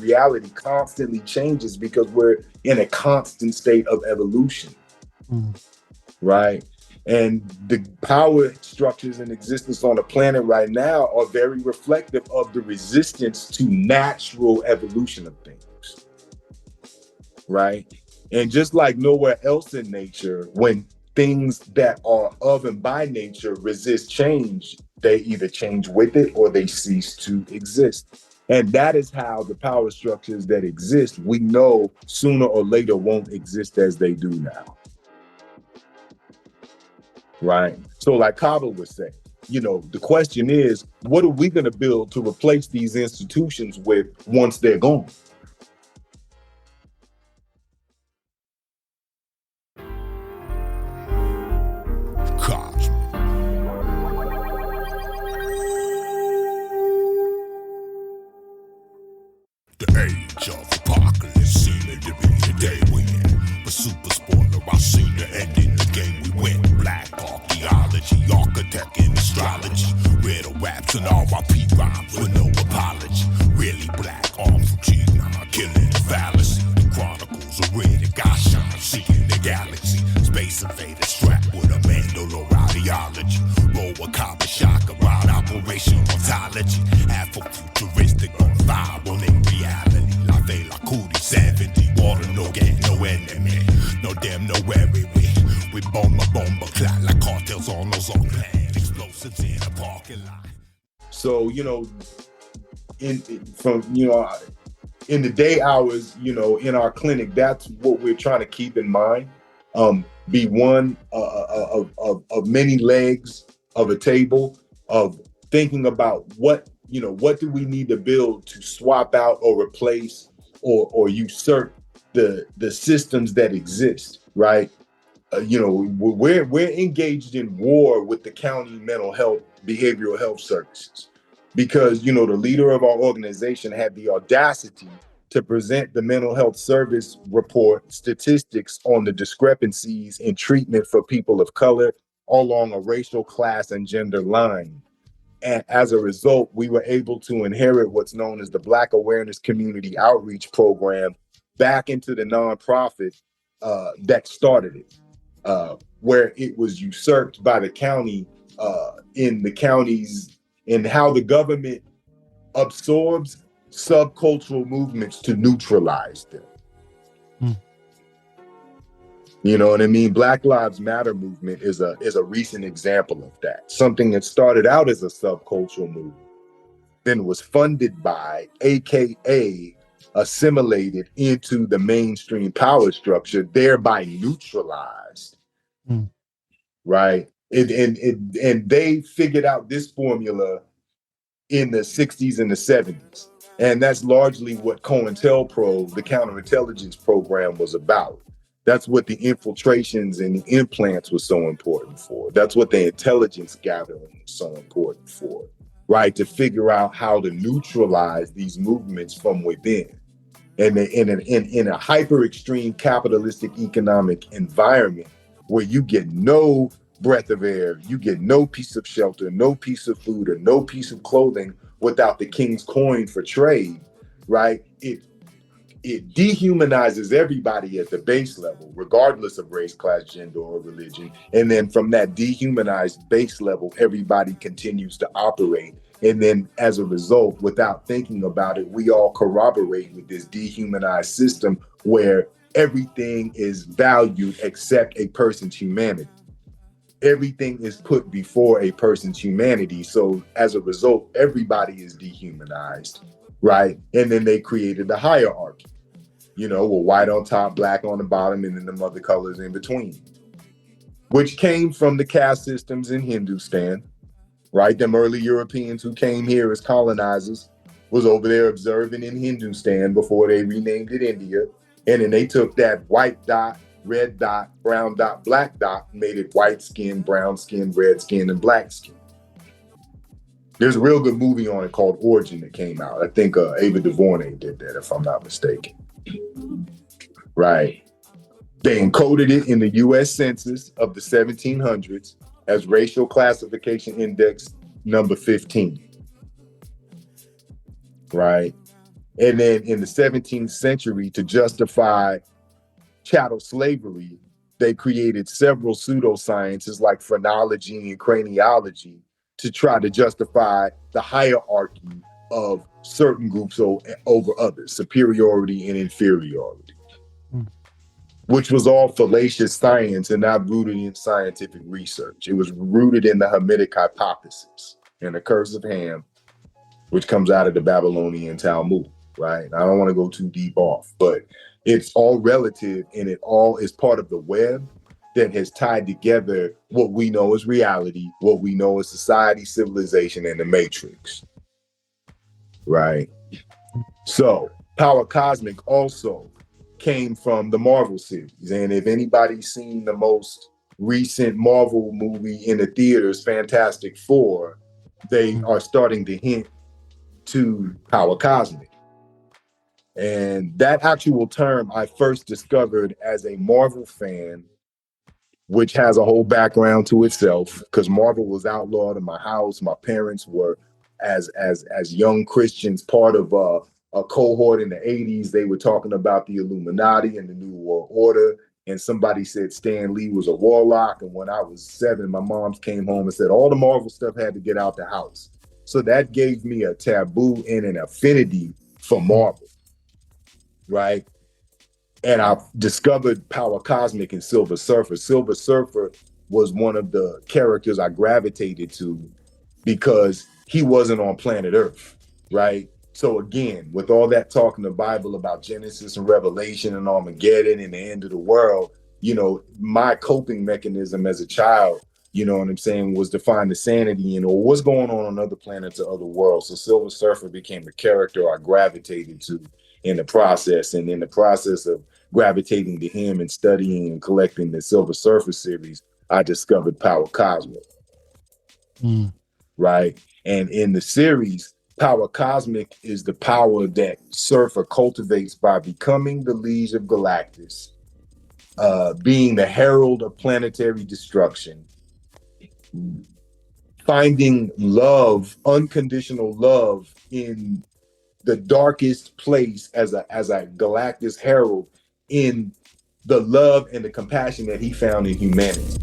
reality constantly changes because we're in a constant state of evolution, right? And the power structures in existence on the planet right now are very reflective of the resistance to natural evolution of things, right? And just like nowhere else in nature, when things that are of and by nature resist change, they either change with it or they cease to exist. And that is how the power structures that exist, we know sooner or later won't exist as they do now. Right? So like Kaba was saying, the question is, what are we going to build to replace these institutions with once they're gone? The age of apocalypse seeming to be the day we in. But super spoiler, I seen the end in the game we win. Black archaeology, architect and astrology. Riddle raps and R.I.P. rhymes with no apology. Really black arms from G9, killing the fallacy. The chronicles are read and got shine, seeking the galaxy. Space invader strapped with a Mandalore ideology. Roll a carbon shock around Operation Mortology. Afro-futuristic on vibe on in reality. La Fe La Cootie 70, water no get no enemy. No damn no worry we bomba clot like cartels on those on plan. Explosives in a parking lot. So, in the day hours, in our clinic, that's what we're trying to keep in mind. Be one of many legs of a table, of thinking about what do we need to build to swap out or replace or usurp the systems that exist, right? We're engaged in war with the county mental health, behavioral health services, because the leader of our organization had the audacity to present the mental health service report statistics on the discrepancies in treatment for people of color along a racial, class, and gender line. And as a result, we were able to inherit what's known as the Black Awareness Community Outreach Program back into the nonprofit that started it. Where it was usurped by the county in the counties, and how the government absorbs subcultural movements to neutralize them. You know what I mean? Black Lives Matter movement is a recent example of that. Something that started out as a subcultural movement, then was funded by, AKA assimilated into the mainstream power structure, thereby neutralized. Right? And they figured out this formula in the 60s and the 70s. And that's largely what COINTELPRO, the counterintelligence program, was about. That's what the infiltrations and the implants was so important for. That's what the intelligence gathering was so important for, right? To figure out how to neutralize these movements from within. And in a hyper extreme capitalistic economic environment where you get no breath of air, you get no piece of shelter, no piece of food, or no piece of clothing without the king's coin for trade, right? It dehumanizes everybody at the base level, regardless of race, class, gender, or religion. And then from that dehumanized base level, everybody continues to operate. And then as a result, without thinking about it, we all corroborate with this dehumanized system where everything is valued except a person's humanity. Everything is put before a person's humanity. So as a result, everybody is dehumanized, right? And then they created the hierarchy, white on top, black on the bottom, and then the other colors in between, which came from the caste systems in Hindustan, right? Them early Europeans who came here as colonizers was over there observing in Hindustan before they renamed it India. And then they took that white dot, red dot, brown dot, black dot, and made it white skin, brown skin, red skin, and black skin. There's a real good movie on it called Origin that came out. I think Ava DuVernay did that, if I'm not mistaken. Right. They encoded it in the U.S. Census of the 1700s as racial classification index number 15. Right. And then in the 17th century, to justify chattel slavery, they created several pseudosciences like phrenology and craniology to try to justify the hierarchy of certain groups over others, superiority and inferiority, which was all fallacious science and not rooted in scientific research. It was rooted in the Hamitic hypothesis and the curse of Ham, which comes out of the Babylonian Talmud, right? I don't want to go too deep off, but it's all relative, and it all is part of the web that has tied together what we know as reality, what we know as society, civilization, and the matrix, right? So Power Cosmic also came from the Marvel series. And if anybody's seen the most recent Marvel movie in the theaters, Fantastic Four, they are starting to hint to Power Cosmic. And that actual term I first discovered as a Marvel fan, which has a whole background to itself, because Marvel was outlawed in my house. My parents were, as young Christians, part of a cohort in the 80s. They were talking about the Illuminati and the New World Order. And somebody said Stan Lee was a warlock. And when I was 7, my mom came home and said all the Marvel stuff had to get out the house. So that gave me a taboo and an affinity for Marvel, right? And I discovered Power Cosmic and Silver Surfer. Silver Surfer was one of the characters I gravitated to because he wasn't on planet Earth, right? So again, with all that talk in the Bible about Genesis and Revelation and Armageddon and the end of the world, my coping mechanism as a child, was to find the sanity in, or what's going on other planets or other worlds. So Silver Surfer became a character I gravitated to. in the process. And in the process of gravitating to him and studying and collecting the Silver Surfer series, I discovered Power Cosmic. Right. And in the series, Power Cosmic is the power that Surfer cultivates by becoming the Liege of Galactus, being the herald of planetary destruction, finding love, unconditional love, in the darkest place as a Galactus herald, in the love and the compassion that he found in humanity.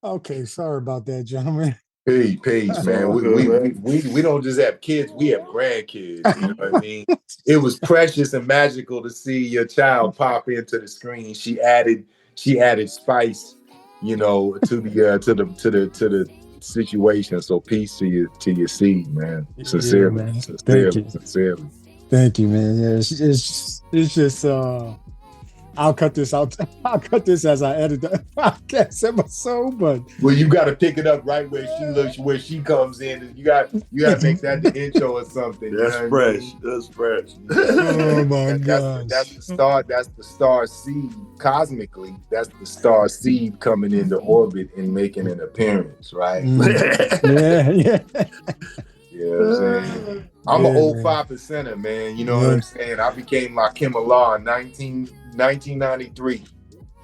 Okay, sorry about that, gentlemen. Peace, man. We don't just have kids, we have grandkids. You know what I mean? It was precious and magical to see your child pop into the screen. She added spice, you know, to the situation. So peace to your seed, man. Sincerely, man. sincerely. Thank you, man. Yeah, it's just I'll cut this out. I'll cut this as I edit the podcast episode. But well, you got to pick it up right where she looks, where she comes in, and you got to make that the intro or something. That's fresh. That's fresh. Oh my God. That's the star. That's the star seed. Cosmically, that's the star seed coming into orbit and making an appearance, right? Yeah. You know what I'm saying? I'm an old 5%er, man. You know what I'm saying? I became my Kim Allah in 1993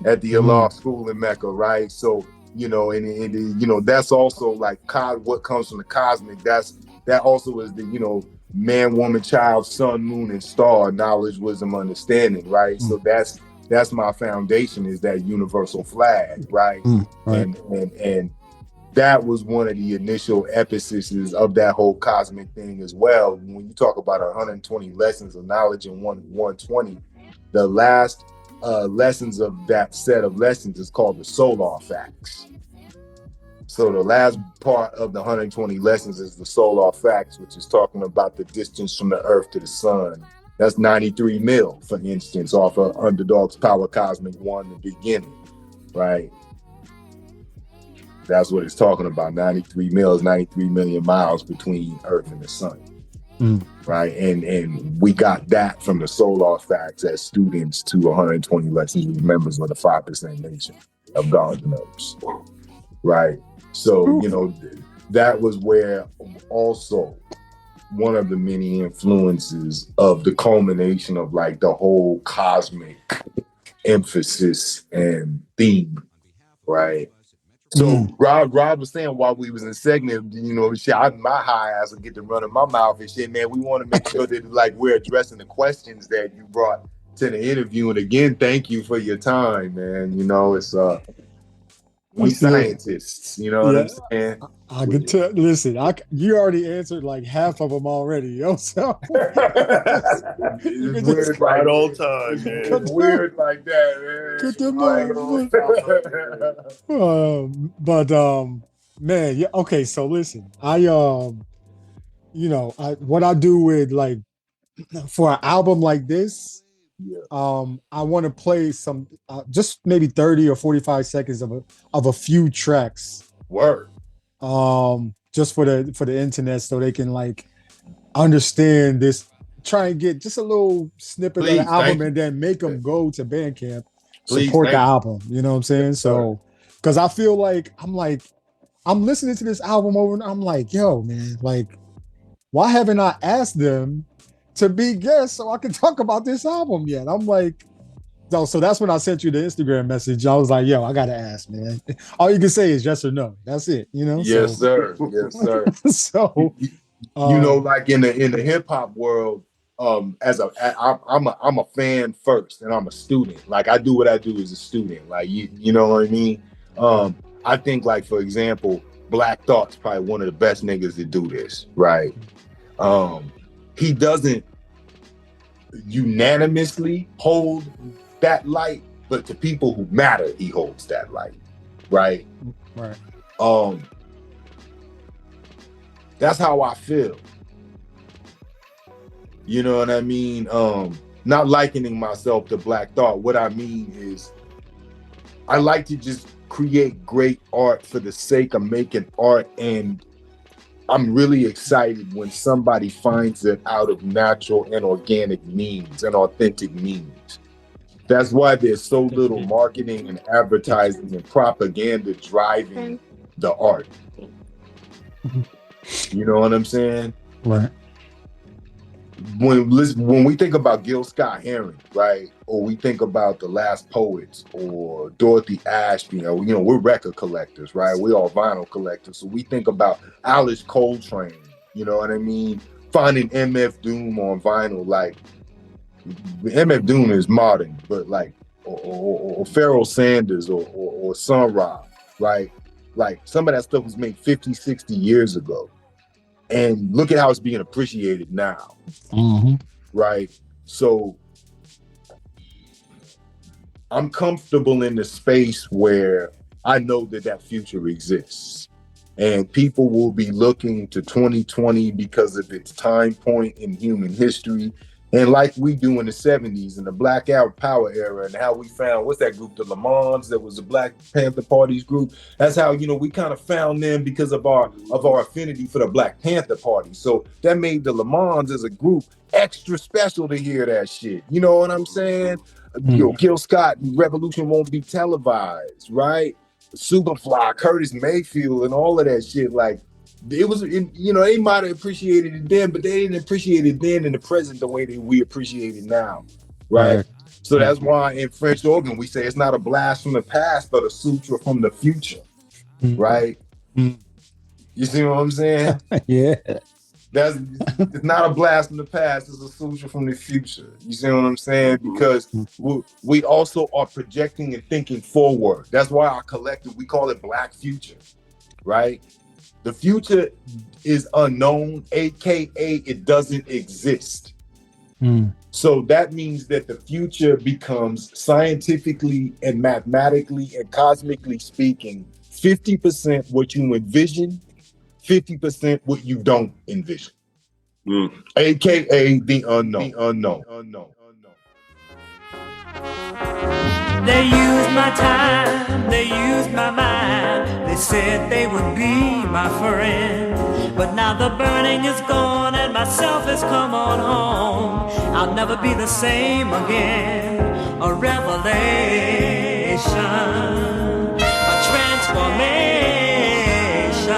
at the Allah School in Mecca, right? So, you know, and you know, that's also like what comes from the cosmic. That also is the, you know, man, woman, child, sun, moon, and star, knowledge, wisdom, understanding, right? So that's my foundation, is that universal flag, right? And that was one of the initial emphases of that whole cosmic thing as well. When you talk about 120 lessons of knowledge in 120, the last lessons of that set of lessons is called the solar facts. So the last part of the 120 lessons is the solar facts, which is talking about the distance from the earth to the sun. That's 93 mil, for instance, off of Underdog's Power Cosmic 1, the beginning, right? That's what it's talking about. 93 mil, 93 million miles between Earth and the sun, right? And we got that from the solar facts as students to 120 lessons as members of the 5% nation of Gardeners, right? So, you know, that was where also one of the many influences of the culmination of like the whole cosmic emphasis and theme, right? So Rob was saying while we was in segment, you know, shit, my high ass will get to run in my mouth and shit, man. We want to make sure that like we're addressing the questions that you brought to the interview. And again, thank you for your time, man. You know, it's we scientists, you know what I'm saying? I can tell. Listen, you already answered like half of them already, yo. So it's weird, right on time, man. It's weird like that, man. Man, yeah. Okay, so listen, you know, what I do with like for an album like this. I want to play some, just maybe 30 or 45 seconds of a few tracks. Word. Just for the internet, so they can like understand this. Try and get just a little snippet of the album, and then make them go to Bandcamp, support the album. You know what I'm saying? So, because I feel like I'm listening to this album over, and I'm like, yo, man, like, why haven't I asked them to be guests so I can talk about this album yet? I'm like, so that's when I sent you the Instagram message. I was like, yo, I gotta ask, man. All you can say is yes or no. That's it, you know? Yes, sir. Yes, sir. So you know, like in the hip hop world, I'm a fan first, and I'm a student. Like, I do what I do as a student. Like, you know what I mean? I think, like, for example, Black Thought's probably one of the best niggas to do this, right? He doesn't unanimously hold that light, but to people who matter, he holds that light, right? Right. That's how I feel. You know what I mean? Not likening myself to Black Thought. What I mean is, I like to just create great art for the sake of making art, and I'm really excited when somebody finds it out of natural and organic means and authentic means. That's why there's so little marketing and advertising and propaganda driving the art. You know what I'm saying? Right. When we think about Gil Scott-Heron, right, or we think about The Last Poets or Dorothy Ashby, you know, we're record collectors, right? We all vinyl collectors. So we think about Alice Coltrane, you know what I mean? Finding MF Doom on vinyl, like MF Doom is modern, but like, or Pharoah Sanders or Sun Ra, right? Like, some of that stuff was made 50, 60 years ago. And look at how it's being appreciated now, right? So I'm comfortable in the space where I know that future exists. And people will be looking to 2020 because of its time point in human history. And like we do in the 70s in the Black Power era, and how we found, what's that group, the Lamons, that was the Black Panther Party's group. That's how, you know, we kind of found them because of our affinity for the Black Panther Party. So that made the Lamons as a group extra special to hear that shit. You know what I'm saying? You know, Gil Scott, Revolution Won't Be Televised, right? Superfly, Curtis Mayfield, and all of that shit. Like, it was, you know, they might have appreciated it then, but they didn't appreciate it then in the present the way that we appreciate it now, right? So that's why in French organ we say it's not a blast from the past, but a sutra from the future, right? You see what I'm saying? Yeah. It's not a blast from the past, it's a sutra from the future. You see what I'm saying? Because we also are projecting and thinking forward. That's why our collective, we call it Black Future, right? The future is unknown, AKA it doesn't exist. So that means that the future becomes, scientifically and mathematically and cosmically speaking, 50% what you envision, 50% what you don't envision. AKA the unknown. They used my time, they used my mind. They said they would be my friend. But now the burning is gone and my self has come on home. I'll never be the same again. A revelation, a transformation,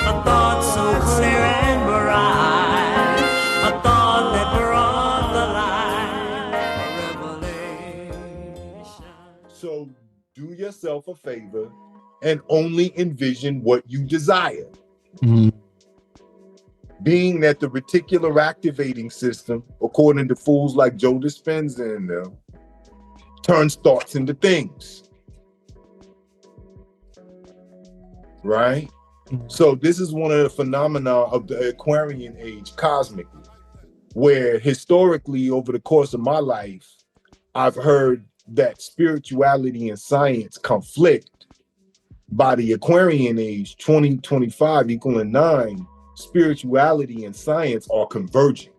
a thought so clear and bright, a thought that brought the light, a revelation. So do yourself a favor and only envision what you desire. Being that the reticular activating system, according to fools like Joe Dispenza and them, turns thoughts into things. Right? So this is one of the phenomena of the Aquarian age cosmically, where historically over the course of my life, I've heard that spirituality and science conflict. By the Aquarian age, 2025 equaling 9, spirituality and science are converging.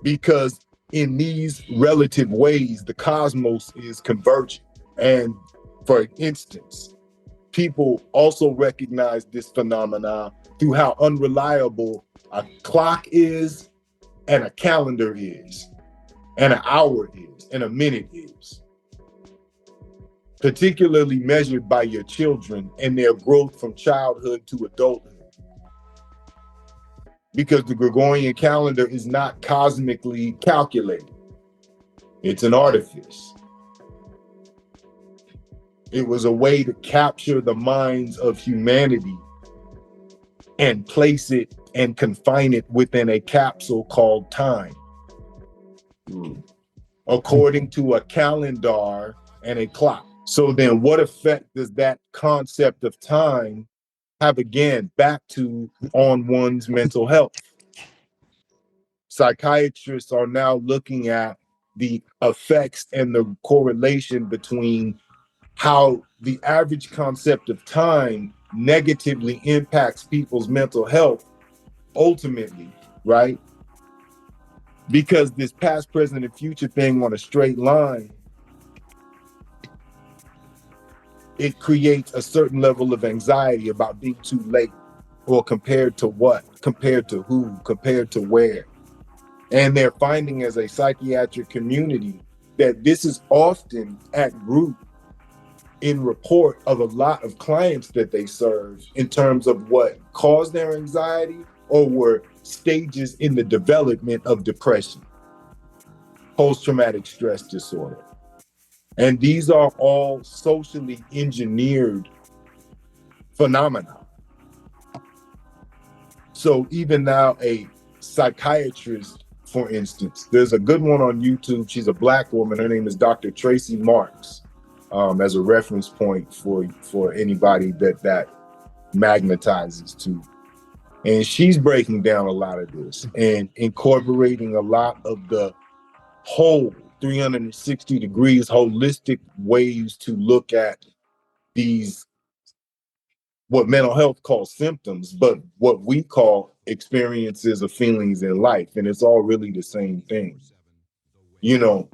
Because in these relative ways, the cosmos is converging. And for instance, people also recognize this phenomena through how unreliable a clock is, and a calendar is, and an hour is, and a minute is. Particularly measured by your children and their growth from childhood to adulthood. Because the Gregorian calendar is not cosmically calculated. It's an artifice. It was a way to capture the minds of humanity and place it and confine it within a capsule called time, according to a calendar and a clock. So then what effect does that concept of time have, again, back to on one's mental health? Psychiatrists are now looking at the effects and the correlation between how the average concept of time negatively impacts people's mental health ultimately, right? Because this past, present, and future thing on a straight line, it creates a certain level of anxiety about being too late, or compared to what, compared to who, compared to where. And they're finding as a psychiatric community that this is often at root in report of a lot of clients that they serve in terms of what caused their anxiety or were stages in the development of depression, post-traumatic stress disorder. And these are all socially engineered phenomena. So even now, a psychiatrist, for instance, there's a good one on YouTube. She's a Black woman. Her name is Dr. Tracy Marks, as a reference point for anybody that magnetizes to. And she's breaking down a lot of this and incorporating a lot of the whole 360 degrees holistic ways to look at these, what mental health calls symptoms, but what we call experiences or feelings in life. And it's all really the same thing. You know,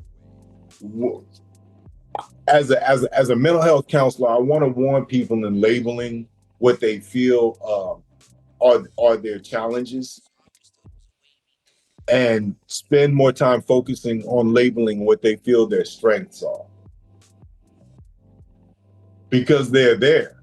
as a mental health counselor, I want to warn people in labeling what they feel are their challenges, and spend more time focusing on labeling what they feel their strengths are, because they're there.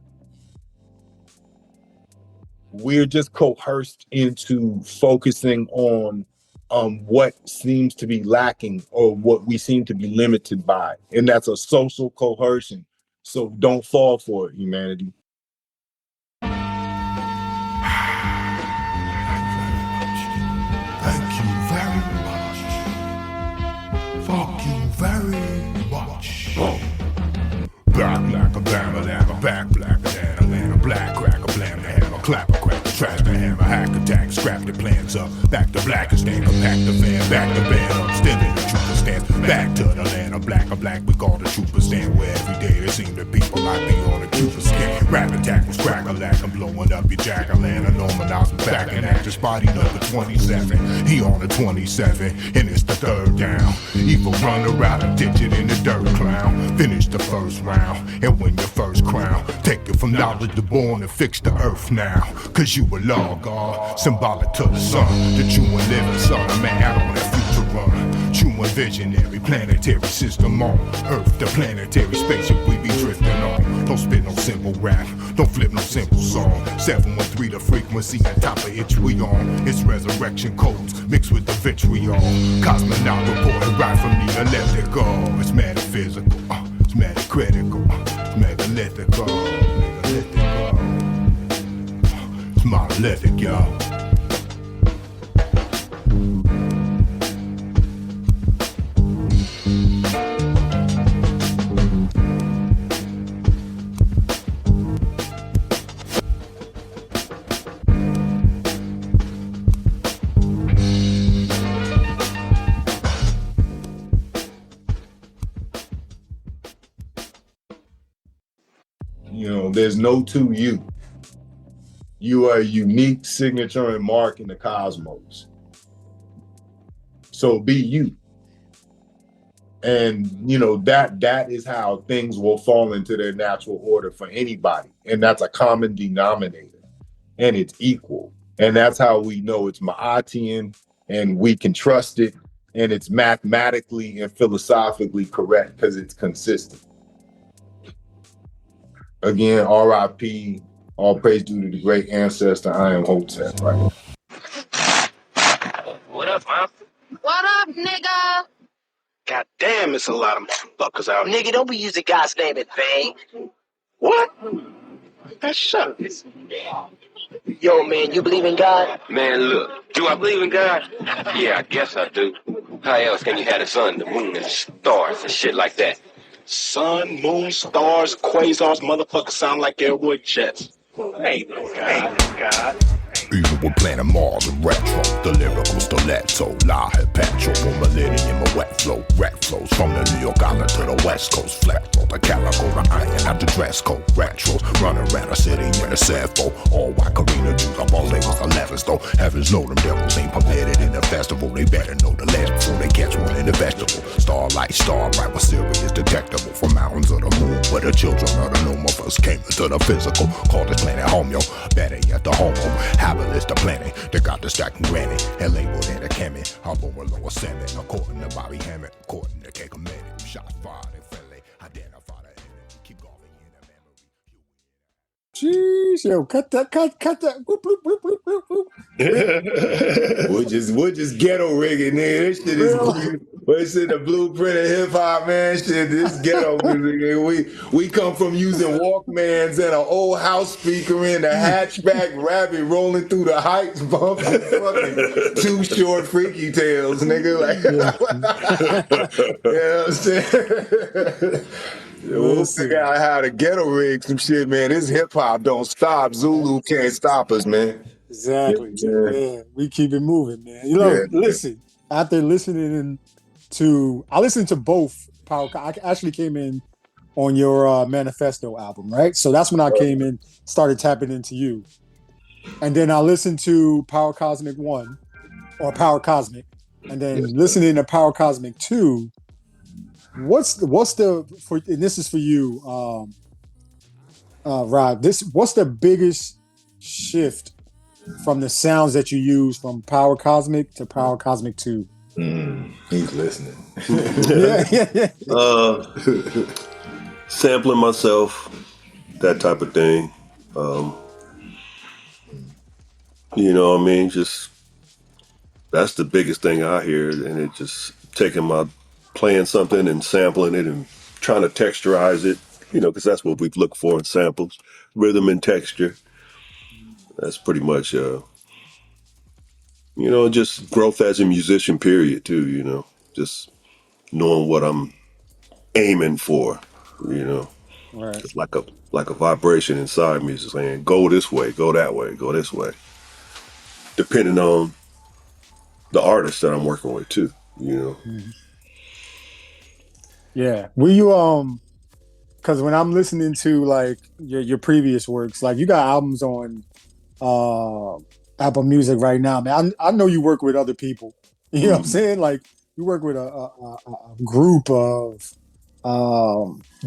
We're just coerced into focusing on what seems to be lacking or what we seem to be limited by, and that's a social coercion. So don't fall for it, humanity. Thank you very much. Fuck you very much. Back like a bama, like a back black, a land, a black crack, a blam, the hammer, clap, a crack, a trash, the hammer, hack, attack, scrap the plans up. Back to blackest name, pack the van, back the band up, standing the trooper stand. Back to the land of black, we call the trooper stand. Where every day it seem the people like be on a trooper scan. Rap attack was crack a lack, I'm blowing up your jack, a land, a normalize back and act, just body number 27. He on the 27, and it's the third down. Evil run around and ditch it in the dirt, clown. Finish the first round and win your first crown. Take it from knowledge to born and fix the earth now. Cause you a law god, symbolic to the sun. The true and living son of man out on that future run. True and visionary, planetary system on Earth, the planetary spaceship we be drifting on. Don't spit no simple rap, don't flip no simple song. 713 the frequency, on top of it we on. It's resurrection codes mixed with the vitriol. Cosmonaut reported right from the elliptical. It's metaphysical, it's metacritical, it's megalithical, it's monolithic, y'all. There's no two you. You are a unique signature and mark in the cosmos. So be you. And that is how things will fall into their natural order for anybody. And that's a common denominator. And it's equal. And that's how we know it's Ma'atian and we can trust it. And it's mathematically and philosophically correct because it's consistent. Again, RIP, all praise due to the great ancestor, I am Hotep, right? What up, man? What up, nigga? God damn, it's a lot of motherfuckers out here. Nigga, don't be using God's name in vain. What? Man, shut up. Yo, man, you believe in God? Man, look, do I believe in God? Yeah, I guess I do. How else can you have the sun, the moon, and the stars and shit like that? Sun, moon, stars, quasars, motherfuckers sound like airwood jets. Ain't no God. Even with planet Mars and retro, the lyrical stiletto, lie patcho, one millennium of wet flow, rap flows from the New York Island to the West Coast, flat flow, the calico, the iron, out the dress code, retros, running around the city in a Safo, all white Karina Jews, up all labels, 11s though, heavens know them devils ain't permitted in the festival, they better know the last before they catch one in the vegetable, starlight, star bright, with serious detectable, from mountains of the moon, where the children of the Numa first came into the physical, called this planet home, yo, better yet the homo, list of planet, they got the stacking granite and labeled in a cammon. I'll born with lower salmon, according to Bobby Hammond, according to Cake Minute. Shots fired and friendly, identify the enemy, keep going in the memory. Jeez, yo, cut that. Whoop, whoop, whoop, whoop, whoop, whoop. We're just ghetto rigging, nigga. This shit is what's in the blueprint of hip hop, man. Shit, this ghetto music. Nigga. We come from using Walkmans and an old house speaker in the hatchback, rabbit rolling through the heights, bumping fucking Too Short Freaky Tales, nigga. Like, you know what I'm saying? We'll figure out how to ghetto rig some shit, man. This hip hop don't stop. Zulu can't stop us, man. Exactly. Yeah, we keep it moving, man. You know, Yeah. listen. After listening to, I listened to both Power. I actually came in on your Manifesto album, right? So that's when I came in, started tapping into you, and then I listened to Power Cosmic 1 or Power Cosmic, and then listening to Power Cosmic 2. What's the for? And this is for you, Rod. What's the biggest shift from the sounds that you use from Power Cosmic to Power Cosmic 2? He's listening. Sampling myself, that type of thing. You know what I mean? Just that's the biggest thing I hear, and it just playing something and sampling it and trying to texturize it, because that's what we've looked for in samples, rhythm and texture. That's pretty much, just growth as a musician, period, too, just knowing what I'm aiming for, Right. It's like a vibration inside me saying, go this way, go that way, go this way, depending on the artist that I'm working with, too, Yeah. Will you because when I'm listening to like your previous works, like you got albums on Apple Music right now, man. I know you work with other people. You know what I'm saying? Like you work with a group of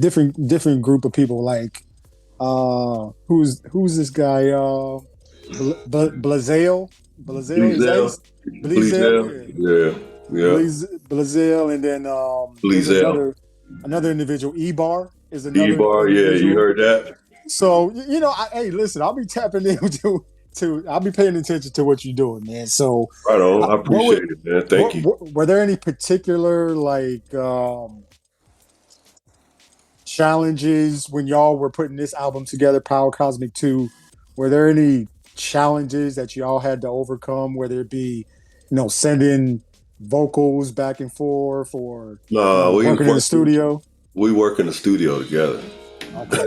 different group of people. Like who's this guy? Blazell? Blazell, and then there's another individual. E-Bar is another. E-Bar, yeah, you heard that. So hey, listen, I'll be tapping into. I'll be paying attention to what you're doing, man. So right on, I appreciate it, man. Thank you. Were there any particular challenges when y'all were putting this album together, Power Cosmic 2? Were there any challenges that y'all had to overcome, whether it be, sending vocals back and forth or working in the studio? We work in the studio together. Okay.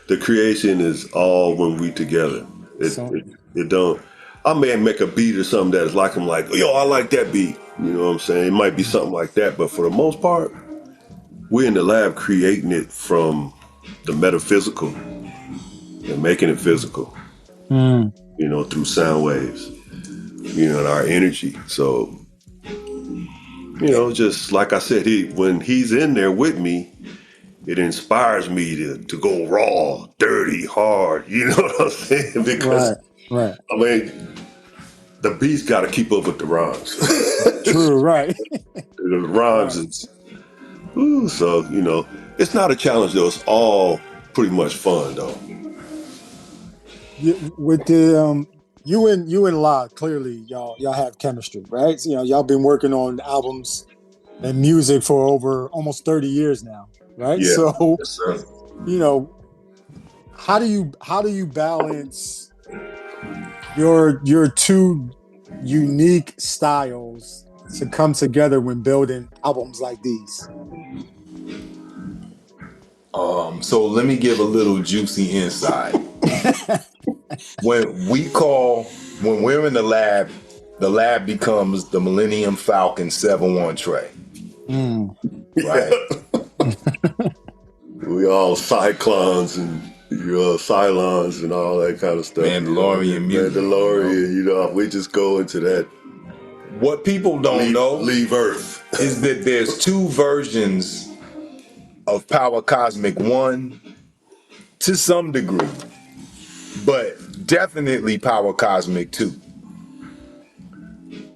The creation is all when we together. It don't. I may make a beat or something that is like, I'm like, yo, I like that beat. You know what I'm saying? It might be something like that, but for the most part, we're in the lab creating it from the metaphysical and making it physical. Through sound waves, and our energy. So, just like I said, when he's in there with me, it inspires me to go raw, dirty, hard. You know what I'm saying? Because right. I mean, the beat's got to keep up with the rhymes. True, right. The rhymes is. So it's not a challenge though. It's all pretty much fun though. With the you and La, clearly y'all have chemistry, right? So, y'all been working on albums and music for over almost 30 years now, right? Yeah. So yes, sir. how do you balance your two unique styles to come together when building albums like these? So let me give a little juicy insight. When we're in the lab becomes the Millennium Falcon 7-1 tray. Right? We all cyclones and Cylons and all that kind of stuff. Mandalorian music. Mandalorian, we just go into that. What people don't know leave Earth is that there's two versions of Power Cosmic 1 to some degree, but definitely Power Cosmic 2.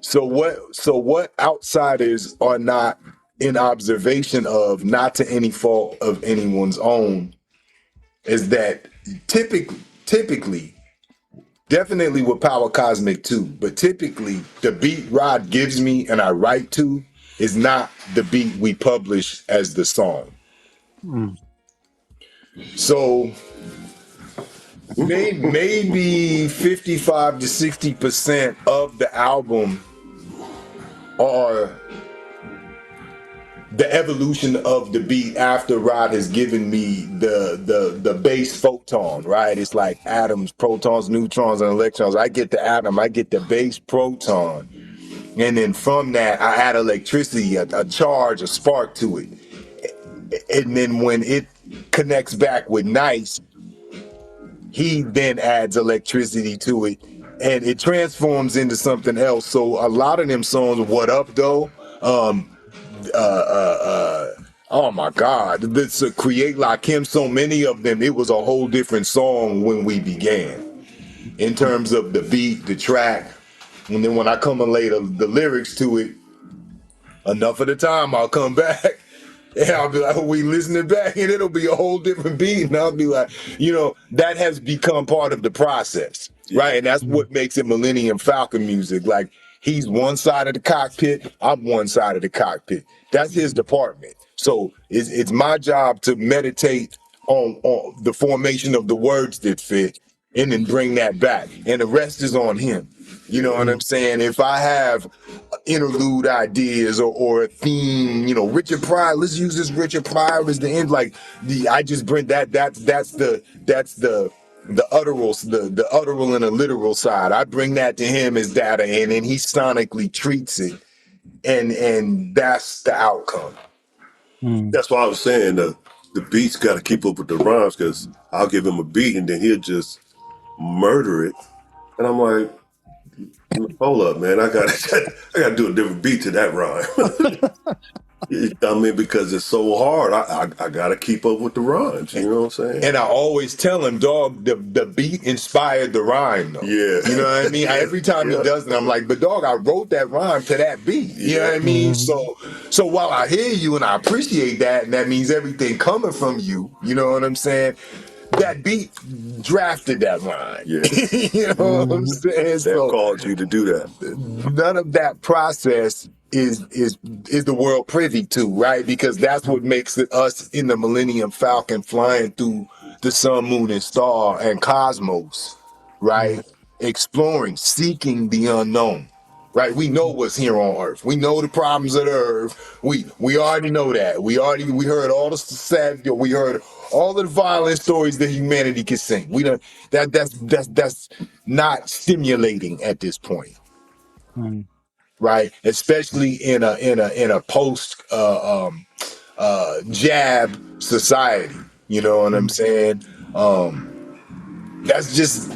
So what outsiders are not in observation of, not to any fault of anyone's own, is that typically, definitely with Power Cosmic 2, but typically the beat Rod gives me and I write to is not the beat we publish as the song. So maybe 55 to 60% of the album are the evolution of the beat after Rod has given me the base photon, right? It's like atoms, protons, neutrons, and electrons. I get the atom, I get the base proton. And then from that, I add electricity, a charge, a spark to it. And then when it connects back with nice, he then adds electricity to it. And it transforms into something else. So a lot of them songs, What Up, Though? Oh my God, this Create Like Him, so many of them, it was a whole different song when we began in terms of the beat, the track. And then when I come and lay the lyrics to it, enough of the time I'll come back and I'll be like, we listening back, and it'll be a whole different beat. And I'll be like, that has become part of the process, right? And that's what makes it Millennium Falcon music. Like, he's one side of the cockpit, I'm one side of the cockpit. That's his department. So it's my job to meditate on the formation of the words that fit and then bring that back. And the rest is on him. You know what I'm saying? If I have interlude ideas or a theme, Richard Pryor, let's use this Richard Pryor as the end. Like, I just bring that's the utteral and the literal side. I bring that to him as data, and then he sonically treats it, and that's the outcome. That's why I was saying the beats got to keep up with the rhymes, because I'll give him a beat and then he'll just murder it, and I'm like, hold up, man, I got to do a different beat to that rhyme. I mean, because it's so hard, I got to keep up with the rhymes. You know what I'm saying? And I always tell him, dog, the beat inspired the rhyme, though. Yeah. You know what I mean? Every time he does it, I'm like, but dog, I wrote that rhyme to that beat. You know what I mean? So while I hear you and I appreciate that, and that means everything coming from you, you know what I'm saying? That beat drafted that rhyme. Yeah. You know what I'm saying? That caused you to do that. None of that process is the world privy to, right? Because that's what makes it us in the Millennium Falcon flying through the sun, moon, and star and cosmos, right? Exploring, seeking the unknown, right? We know what's here on Earth. We know the problems of the Earth. We already know that. We heard all the sad. We heard all of the violent stories that humanity can sing. We don't. That's not stimulating at this point. Right, especially in a post jab society. You know what I'm saying? That's just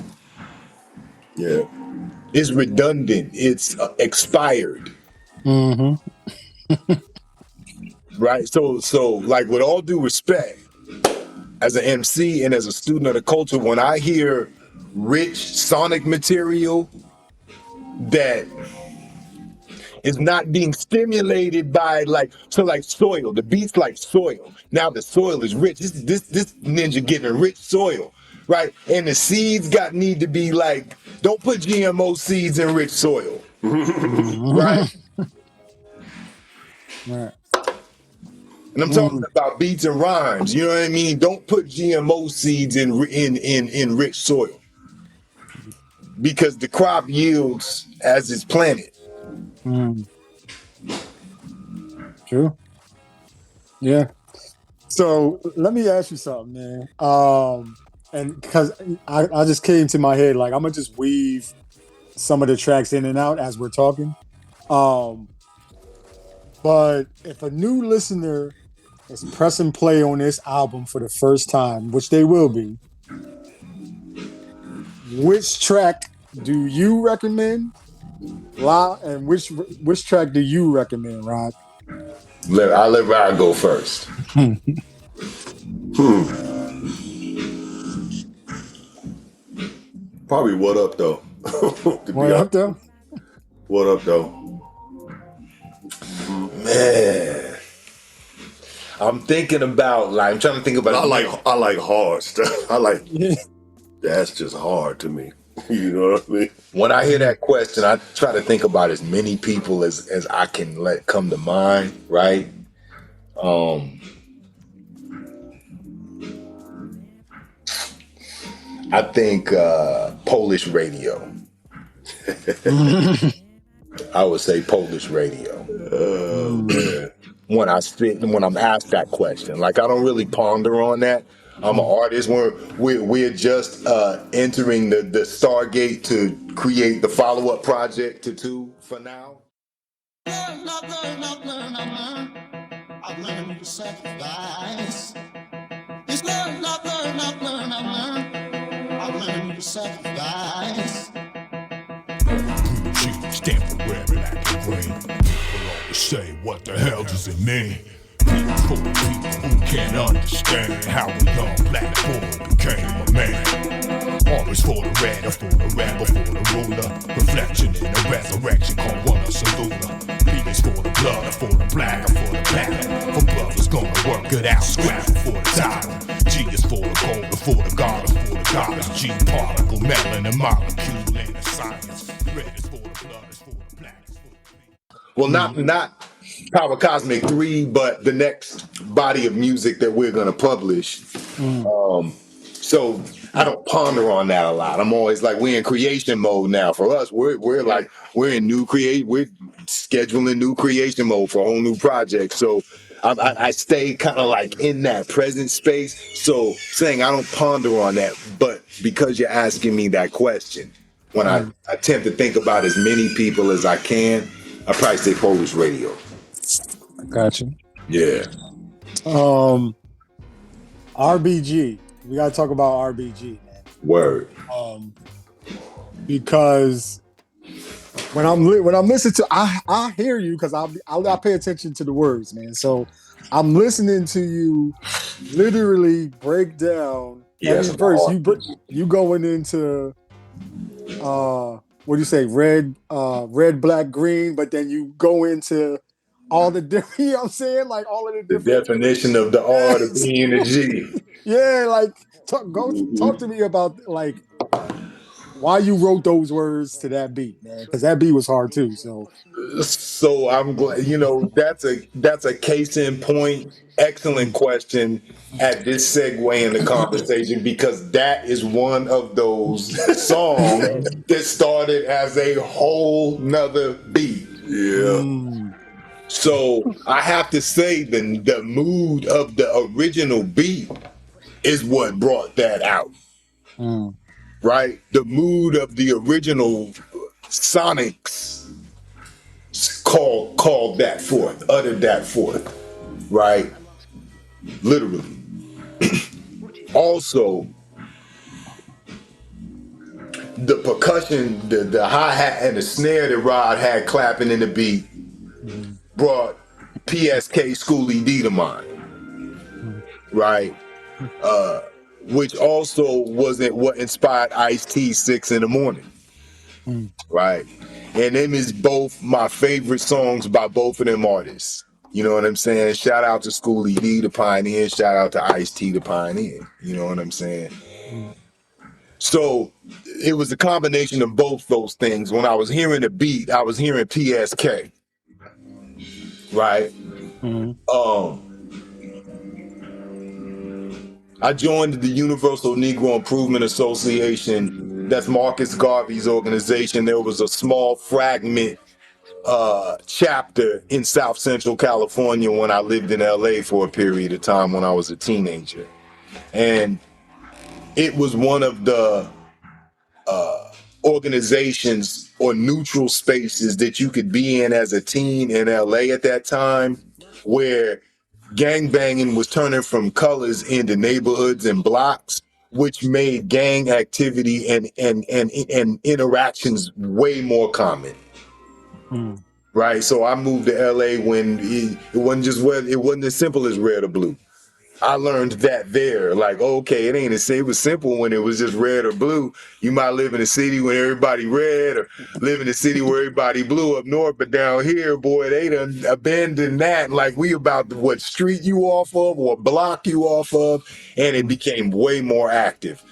it's redundant. It's expired. Right. So like, with all due respect, as an MC and as a student of the culture, when I hear rich sonic material that is not being stimulated by like soil. The beat's like soil. Now the soil is rich. This ninja getting rich soil, right? And the seeds need to be like, don't put GMO seeds in rich soil, right? Right. And I'm talking about beats and rhymes. You know what I mean? Don't put GMO seeds in rich soil because the crop yields as it's planted. True. Yeah. So let me ask you something, man. And because I just came to my head, like I'm gonna just weave some of the tracks in and out as we're talking. But if a new listener is pressing play on this album for the first time, which they will be, which track do you recommend? And which track do you recommend, Rod? I'll let Rod go first. Probably What Up Though. What up though? What Up Though? Man, I'm thinking about I'm trying to think about. I like hard stuff. That's just hard to me. You know what I mean? When I hear that question, I try to think about as many people as I can let come to mind, right? I think Polish radio. I would say Polish radio. Man. When I'm asked that question, I don't really ponder on that. I'm an artist. We're just entering the Stargate to create the follow-up project to 2 for now. I've learned to sacrifice. It's learn, I've learned. I've learned to sacrifice. Cheese, temporary like a green. People always say, what the hell does it mean? For the people who can't understand how a young black boy became a man. Always for the red, or for the rebel, for the ruler. Reflection in the resurrection, called one a saluter. Beat is for the blood, or for the black, or for the planet. For brothers gonna work it out, scrabble for the tyrant. G is for the gold, or for the god, or for the goddess. G particle, melanin, molecule, and the science. Red is for the blood, is for the black, is for the... Well, not Power Cosmic 3, but the next body of music that we're going to publish. So I don't ponder on that a lot. I'm always we're in creation mode now. For us, we're in we're scheduling new creation mode for a whole new project. So I stay kind of in that present space. So saying I don't ponder on that, but because you're asking me that question, when I attempt to think about as many people as I can, I probably say Polish radio. I got you. Yeah. RBG. We gotta talk about RBG, man. Word. Because when I'm listening to, I hear you because I pay attention to the words, man. So I'm listening to you literally break down every verse. You going into what do you say? Red, black, green, but then you go into all the different, you know what I'm saying? All of the different... The definition of the R, the B, and the G. Yeah, talk to me about, why you wrote those words to that beat, man, because that beat was hard too. So I'm glad, that's a case in point. Excellent question at this segue in the conversation, because that is one of those songs that started as a whole nother beat. Yeah. So I have to say the mood of the original beat is what brought that out. Right? The mood of the original sonics called that forth, uttered that forth, right? Literally. Also, the percussion, the hi-hat and the snare that Rod had clapping in the beat brought PSK Schoolie D to mind, right? Which also wasn't what inspired Ice-T 6 in the morning, right? And them is both my favorite songs by both of them artists. You know what I'm saying? Shout out to Schoolie D, the pioneer. Shout out to Ice-T, the pioneer. You know what I'm saying? So it was a combination of both those things. When I was hearing the beat, I was hearing PSK, right? I joined the Universal Negro Improvement Association. That's Marcus Garvey's organization. There was a small fragment chapter in South Central California when I lived in LA for a period of time when I was a teenager. And it was one of the organizations or neutral spaces that you could be in as a teen in LA at that time, where gangbanging was turning from colors into neighborhoods and blocks, which made gang activity and interactions way more common. Mm. Right. So I moved to LA when it wasn't just it wasn't as simple as red or blue. I learned that there. Like, okay, it ain't as it was simple when it was just red or blue. You might live in a city where everybody red, or live in a city where everybody blue up north, but down here, boy, they done abandoned that. Like, we about what street you off of or block you off of, and it became way more active.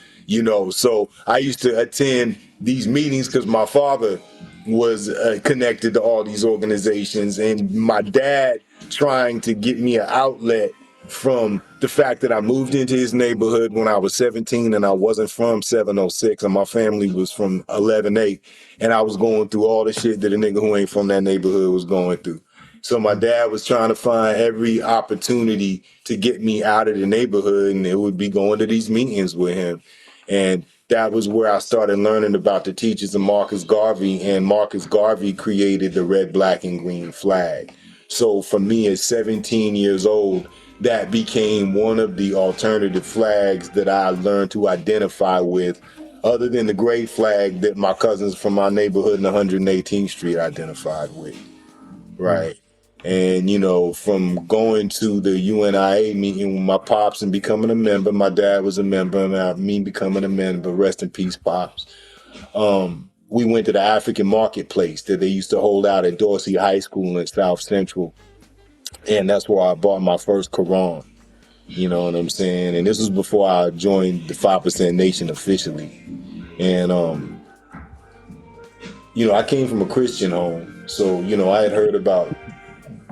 So I used to attend these meetings because my father was connected to all these organizations, and my dad trying to get me an outlet from the fact that I moved into his neighborhood when I was 17 and I wasn't from 706 and my family was from 11-8, and I was going through all the shit that a nigga who ain't from that neighborhood was going through. So my dad was trying to find every opportunity to get me out of the neighborhood, and it would be going to these meetings with him. And that was where I started learning about the teachings of Marcus Garvey, and Marcus Garvey created the red, black, and green flag. So for me at 17 years old, that became one of the alternative flags that I learned to identify with, other than the gray flag that my cousins from my neighborhood in 118th Street identified with. Right. And, from going to the UNIA meeting with my pops and becoming a member, my dad was a member, and me becoming a member, rest in peace, pops. We went to the African marketplace that they used to hold out at Dorsey High School in South Central. And that's where I bought my first Quran. You know what I'm saying? And this was before I joined the 5% Nation officially. And, I came from a Christian home. So, I had heard about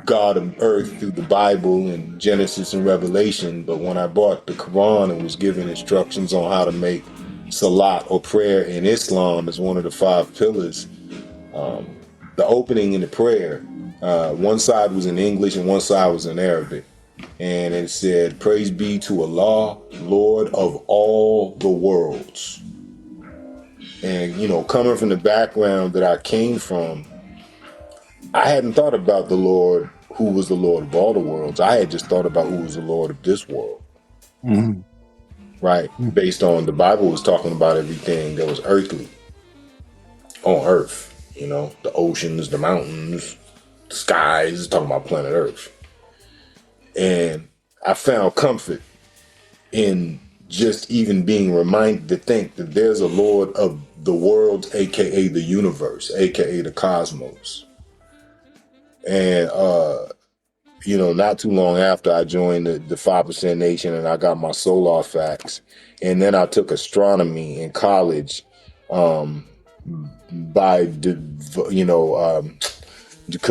God of earth through the Bible and Genesis and Revelation. But when I bought the Quran and was given instructions on how to make salat or prayer in Islam as one of the 5 pillars, the opening in the prayer, one side was in English and one side was in Arabic. And it said, "Praise be to Allah, Lord of all the worlds." And, coming from the background that I came from, I hadn't thought about the Lord who was the Lord of all the worlds. I had just thought about who was the Lord of this world. Mm-hmm. Right? Based on the Bible was talking about everything that was earthly on earth. The oceans, the mountains, the skies, talking about planet Earth. And I found comfort in just even being reminded to think that there's a Lord of the world, aka the universe, aka the cosmos. And not too long after I joined the 5% Nation and I got my solar facts, and then I took astronomy in college because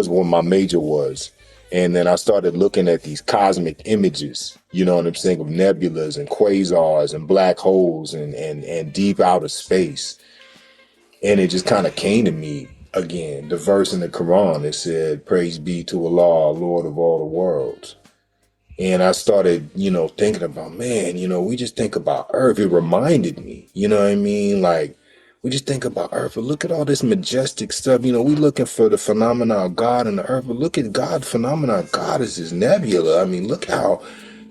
of what my major was. And then I started looking at these cosmic images, you know what I'm saying, of nebulas and quasars and black holes and deep outer space. And it just kind of came to me again, the verse in the Quran that said, "Praise be to Allah, Lord of all the worlds." And I started, thinking about, man, we just think about Earth. It reminded me, you know what I mean? Like, we just think about Earth, but look at all this majestic stuff. We looking for the phenomena of God in the Earth, but look at God, phenomena of God is this nebula. I mean, look how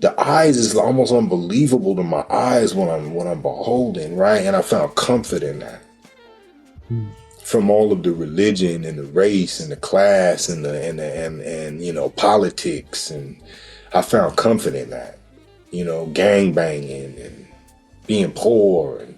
the eyes is almost unbelievable to my eyes when I'm beholding, right? And I found comfort in that. From all of the religion and the race and the class and politics, and I found comfort in that. Gang banging and being poor, and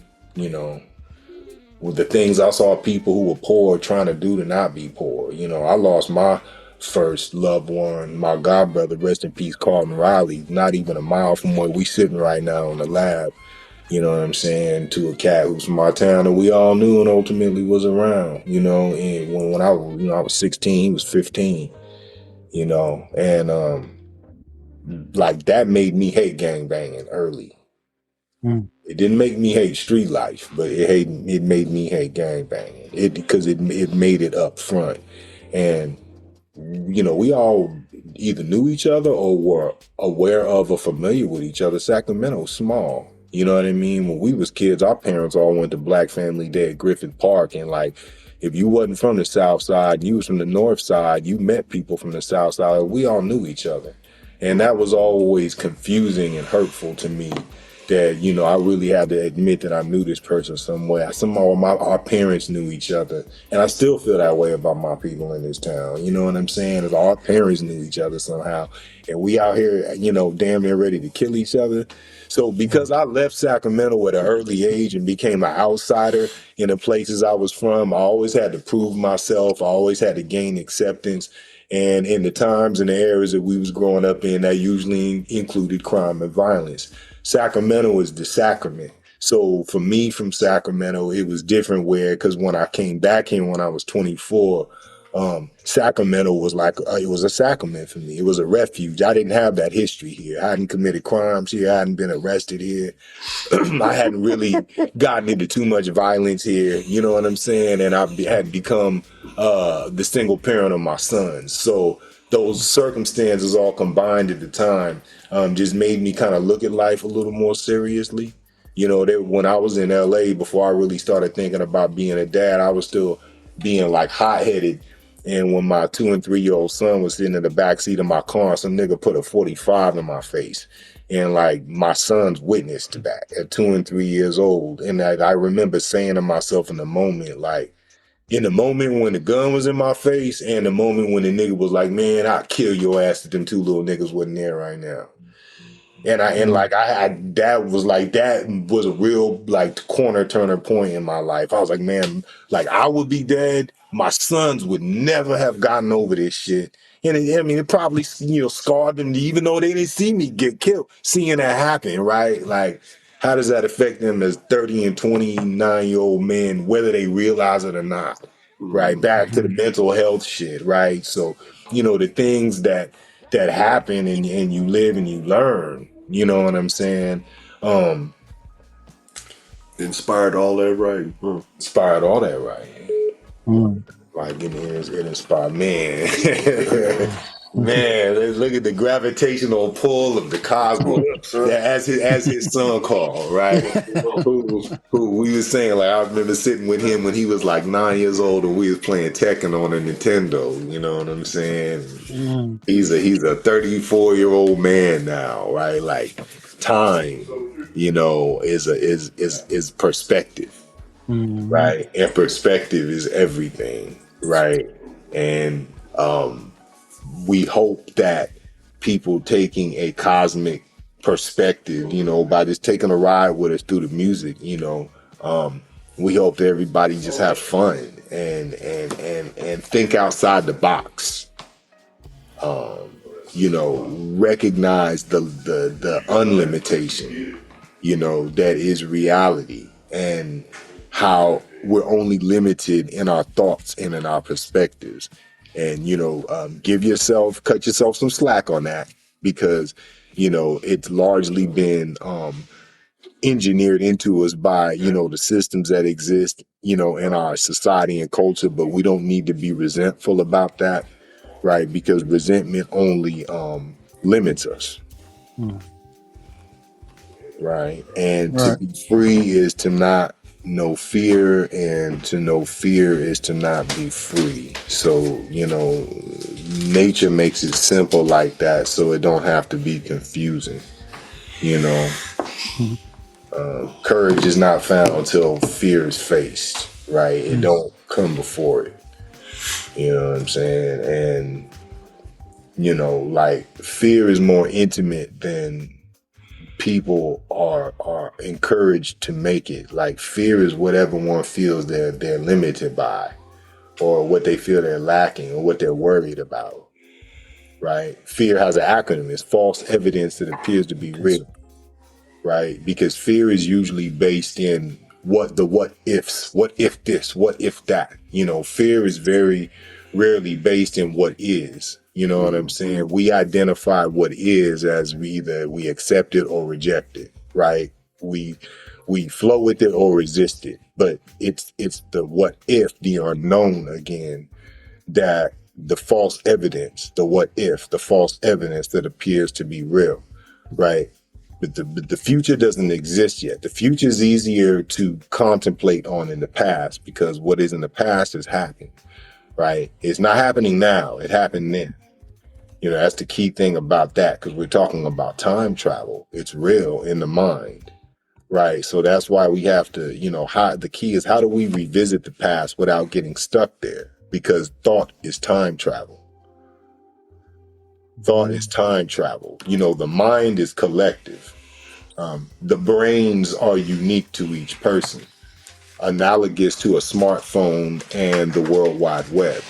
with the things I saw people who were poor trying to do to not be poor. I lost my first loved one, my godbrother, rest in peace, Carlton Riley, not even a mile from where we sitting right now in the lab. You know what I'm saying? To a cat who's from our town that we all knew and ultimately was around. And when I was 16, he was 15. And like that made me hate gangbanging early. Mm. It didn't make me hate street life, but it made me hate gangbanging. Because it made it up front, and we all either knew each other or were aware of or familiar with each other. Sacramento's small. You know what I mean? When we was kids, our parents all went to Black Family Day at Griffith Park, and like, if you wasn't from the South Side and you was from the North Side, you met people from the South Side. We all knew each other, and that was always confusing and hurtful to me. That I really had to admit that I knew this person somewhere. Somehow our parents knew each other, and I still feel that way about my people in this town. You know what I'm saying? Is our parents knew each other somehow, and we out here, damn near ready to kill each other. So because I left Sacramento at an early age and became an outsider in the places I was from, I always had to prove myself. I always had to gain acceptance. And in the times and the areas that we was growing up in, that usually included crime and violence. Sacramento is the sacrament. So for me from Sacramento, it was different because when I came back here when I was 24, Sacramento was like, it was a sacrament for me. It was a refuge. I didn't have that history here. I hadn't committed crimes here. I hadn't been arrested here. I hadn't really gotten into too much violence here. You know what I'm saying? And I had become the single parent of my sons. So those circumstances all combined at the time just made me kind of look at life a little more seriously. When I was in LA, before I really started thinking about being a dad, I was still being like hot-headed. And when my 2 and 3 year old son was sitting in the backseat of my car, some nigga put a 45 in my face. And like my sons witnessed that at 2 and 3 years old. And I remember saying to myself in the moment, like, in the moment when the gun was in my face and the moment when the nigga was like, man, I'll kill your ass if them two little niggas wasn't there right now. And that was a real like corner turner point in my life. I was like, man, like I would be dead. My sons would never have gotten over this shit. And it probably, scarred them, even though they didn't see me get killed, seeing that happen, right? Like, how does that affect them as 30 and 29-year-old men, whether they realize it or not, right? Back to the mental health shit, right? So, the things that happen and you live and you learn, you know what I'm saying? Inspired all that writing. Inspired all that writing. Mm. Like it inspired, man. Man, let's look at the gravitational pull of the cosmos, as his son called, right? who we was saying, like, I remember sitting with him when he was like 9 years old and we was playing Tekken on a Nintendo. You know what I'm saying? Mm. He's a 34-year-old man now, right? Like time, is perspective. Mm. Right, and perspective is everything, right? And we hope that people taking a cosmic perspective, by just taking a ride with us through the music, we hope that everybody just have fun and think outside the box. Recognize the unlimitation, that is reality, and how we're only limited in our thoughts and in our perspectives. And, cut yourself some slack on that because, it's largely been engineered into us by, the systems that exist, in our society and culture, but we don't need to be resentful about that, right? Because resentment only limits us. Mm. Right. And to be free is to not know fear, and to know fear is to not be free. So, nature makes it simple like that so it don't have to be confusing. Courage is not found until fear is faced, right? It don't come before it. You know what I'm saying? And, like fear is more intimate than people are encouraged to make it. Like fear is whatever one feels they're limited by, or what they feel they're lacking, or what they're worried about. Right? Fear has an acronym. It's false evidence that appears to be real. Right? Because fear is usually based in what ifs, what if this, what if that. Fear is very rarely based in what is. You know what I'm saying? We identify what is as we accept it or reject it, right? we flow with it or resist it. But it's the what if, the unknown again, that the false evidence, the false evidence that appears to be real, right? But the future doesn't exist yet. The future is easier to contemplate on in the past because what is in the past is happening, right? It's not happening now. It happened then. That's the key thing about that, because we're talking about time travel. It's real in the mind, right? So that's why we have to, the key is how do we revisit the past without getting stuck there? Because thought is time travel. Thought is time travel. The mind is collective. The brains are unique to each person, analogous to a smartphone and the World Wide Web.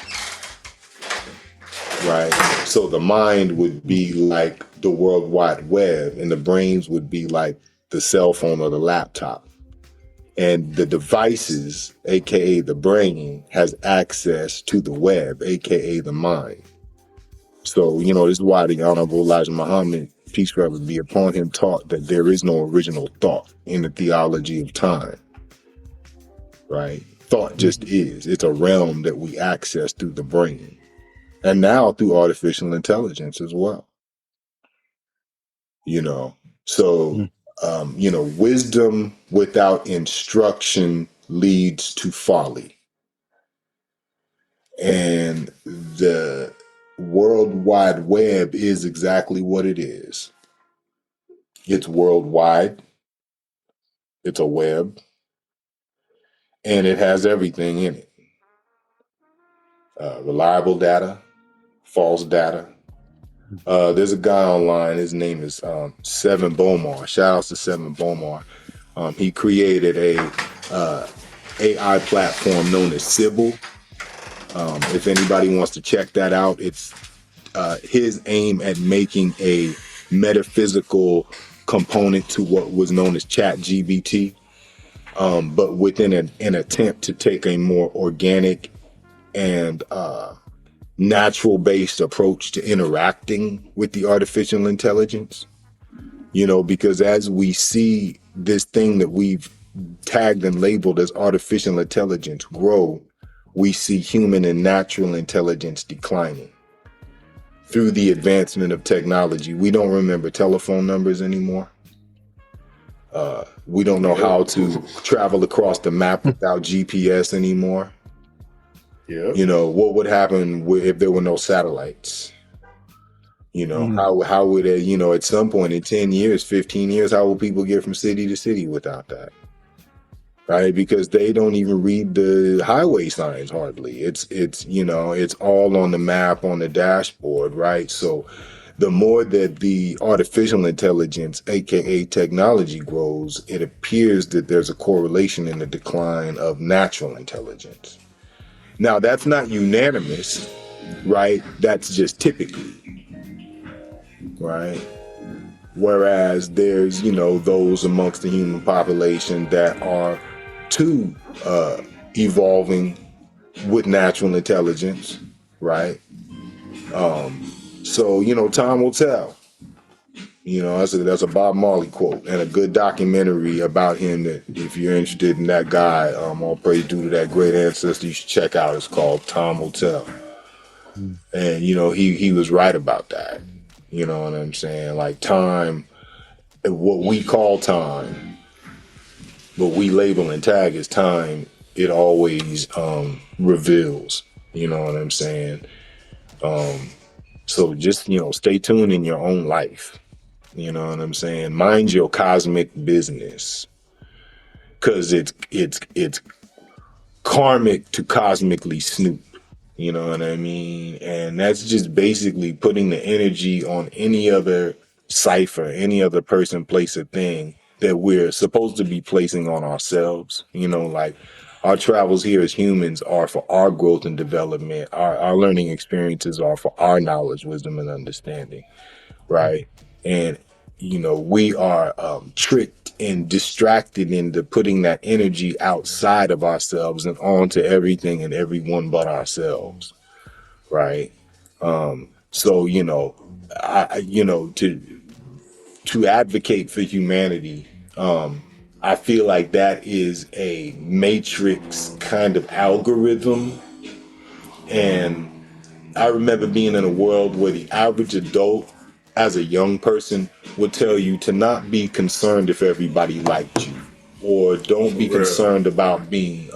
Right. So the mind would be like the World Wide Web, and the brains would be like the cell phone or the laptop. And the devices, aka the brain, has access to the web, aka the mind. So, this is why the Honorable Elijah Muhammad, peace forever be upon him, taught that there is no original thought in the theology of time. Right? Thought just is. It's a realm that we access through the brain. And now through artificial intelligence as well. So, wisdom without instruction leads to folly. And the World Wide Web is exactly what it is. It's worldwide. It's a web. And it has everything in it. Reliable data, false data. There's a guy online, his name is Seven Bomar. Shout outs to Seven Bomar. He created a AI platform known as Sybil. If anybody wants to check that out, it's his aim at making a metaphysical component to what was known as ChatGPT, but within an attempt to take a more organic and natural-based approach to interacting with the artificial intelligence. Because as we see this thing that we've tagged and labeled as artificial intelligence grow, we see human and natural intelligence declining. Through the advancement of technology, we don't remember telephone numbers anymore. We don't know how to travel across the map without GPS anymore. What would happen if there were no satellites? How would it, at some point in 10 years, 15 years, how will people get from city to city without that? Right? Because they don't even read the highway signs hardly. It's all on the map, on the dashboard, right? So the more that the artificial intelligence, aka technology, grows, it appears that there's a correlation in the decline of natural intelligence. Now, that's not unanimous, right? That's just typically, right? Whereas there's, those amongst the human population that are too evolving with natural intelligence, right? So, time will tell. That's a Bob Marley quote and a good documentary about him that if you're interested in that guy, all praise due to that great ancestor, you should check out. It's called Time Will Tell. And, he was right about that. You know what I'm saying? Like time, what we call time, what we label and tag as time, it always reveals. You know what I'm saying? So just, stay tuned in your own life. You know what I'm saying? Mind your cosmic business. Cause it's karmic to cosmically snoop. You know what I mean? And that's just basically putting the energy on any other cipher, any other person, place, or thing that we're supposed to be placing on ourselves. Like our travels here as humans are for our growth and development. Our learning experiences are for our knowledge, wisdom, and understanding. Right? And, we are tricked and distracted into putting that energy outside of ourselves and onto everything and everyone but ourselves. Right? So, to advocate for humanity, I feel like that is a matrix kind of algorithm. And I remember being in a world where the average adult, as a young person, would tell you to not be concerned if everybody liked you, or don't be concerned about being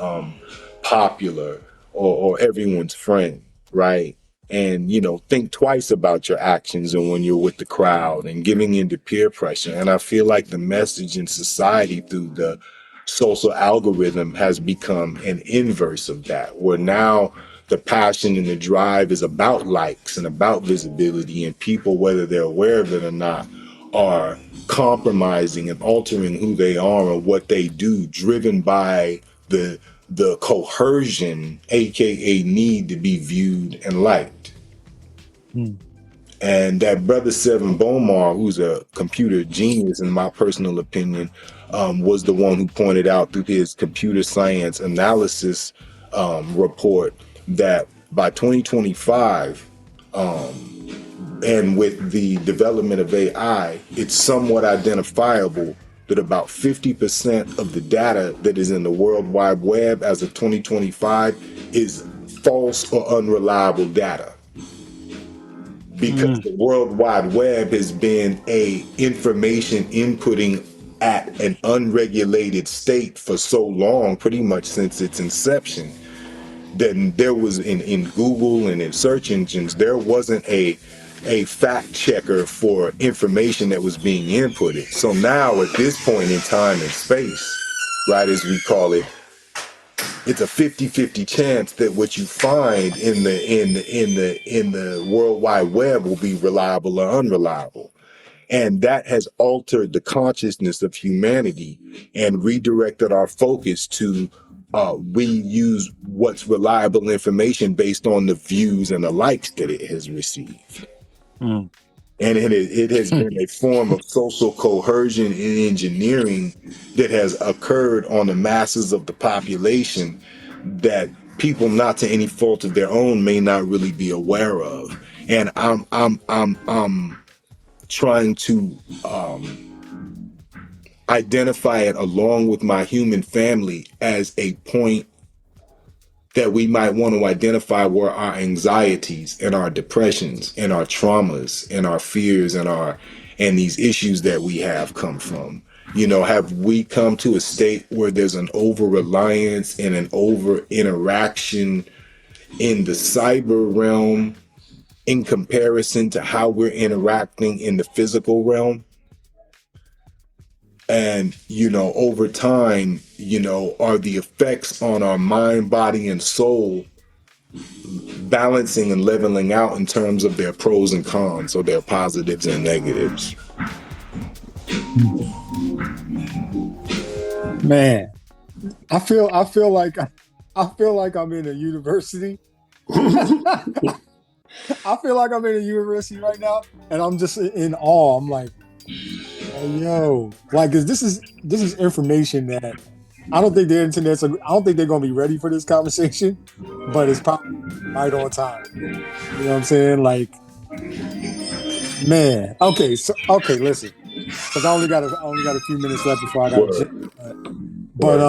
popular or everyone's friend, right? And, you know, think twice about your actions and when you're with the crowd and giving into peer pressure. And I feel like the message in society through the social algorithm has become an inverse of that, where now the passion and the drive is about likes and about visibility, and people, whether they're aware of it or not, are compromising and altering who they are and what they do, driven by the coercion, aka need to be viewed and liked. And that brother Seven Bomar, who's a computer genius in my personal opinion, was the one who pointed out through his computer science analysis report that by 2025, and with the development of AI, it's somewhat identifiable that about 50% of the data that is in the World Wide Web as of 2025 is false or unreliable data. Because the World Wide Web has been a information inputting at an unregulated state for so long, pretty much since its inception, that there was in Google and in search engines, there wasn't a fact checker for information that was being inputted. So now at this point in time and space, right, as we call it, it's a 50-50 chance that what you find in the World Wide Web will be reliable or unreliable. And that has altered the consciousness of humanity and redirected our focus to we use what's reliable information based on the views and the likes that it has received. And it has been a form of social coercion and engineering that has occurred on the masses of the population that people, not to any fault of their own, may not really be aware of. And I'm trying to identify it along with my human family as a point that we might want to identify where our anxieties and our depressions and our traumas and our fears and these issues that we have come from. You know, have we come to a state where there's an over-reliance and an over-interaction in the cyber realm in comparison to how we're interacting in the physical realm? And, you know, over time, you know, are the effects on our mind, body, and soul balancing and leveling out in terms of their pros and cons, or their positives and negatives? Man, I feel like I'm in a university. I feel like I'm in a university right now, and I'm just in awe. I'm like, hey, yo, like, 'cause this is information that I don't think I don't think they're gonna be ready for this conversation, but it's probably right on time. You know what I'm saying? Like, man. Okay, listen, because I only got a few minutes left before I got to. But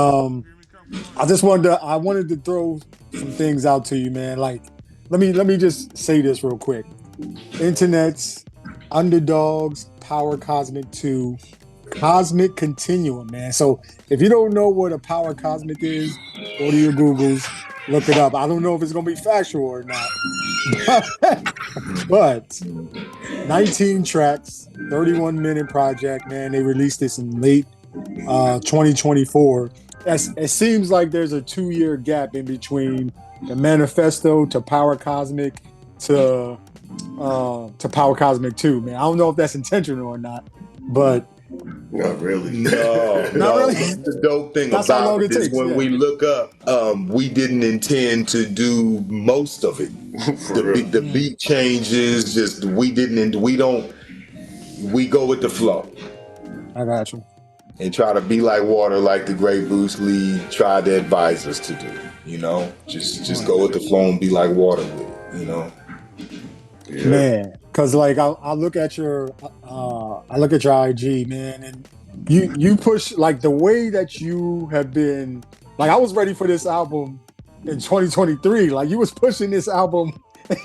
I wanted to throw some things out to you, man. Like, let me just say this real quick. Internets, Underdogs, Power Cosmic 2, Cosmic Continuum, man. So if you don't know what a Power Cosmic is, go to your Googles, look it up. I don't know if it's going to be factual or not. But 19 tracks, 31-minute project, man. They released this in late 2024. It seems like there's a 2-year gap in between the manifesto to Power Cosmic to Power Cosmic 2, man. I don't know if that's intentional or not, but not really. No, not really. The dope thing That's how long about it it is takes, when we look up, we didn't intend to do most of it. The beat changes, just we go with the flow. I got you. And try to be like water, like the great Bruce Lee tried to advise us to do. You know, just go with the flow and be like water with it. You know, man. Because like I look at your IG, man, and you push like the way that you have been. Like I was ready for this album in 2023. Like you was pushing this album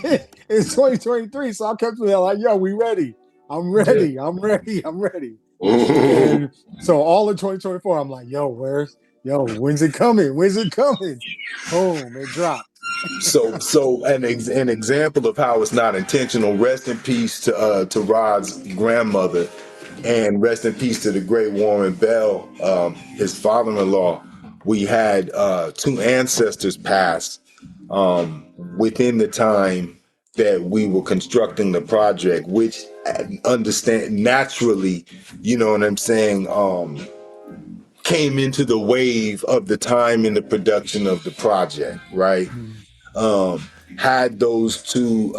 in 2023, so I kept saying like, "Yo, we ready? I'm ready. I'm ready. I'm ready." And so all in 2024, I'm like, "Yo, when's it coming? When's it coming?" Boom, it dropped. So an example of how it's not intentional. Rest in peace to Rod's grandmother, and rest in peace to the great Warren Bell, his father-in-law. We had two ancestors pass within the time that we were constructing the project, which understand naturally, you know what I'm saying, came into the wave of the time in the production of the project, right? Had those two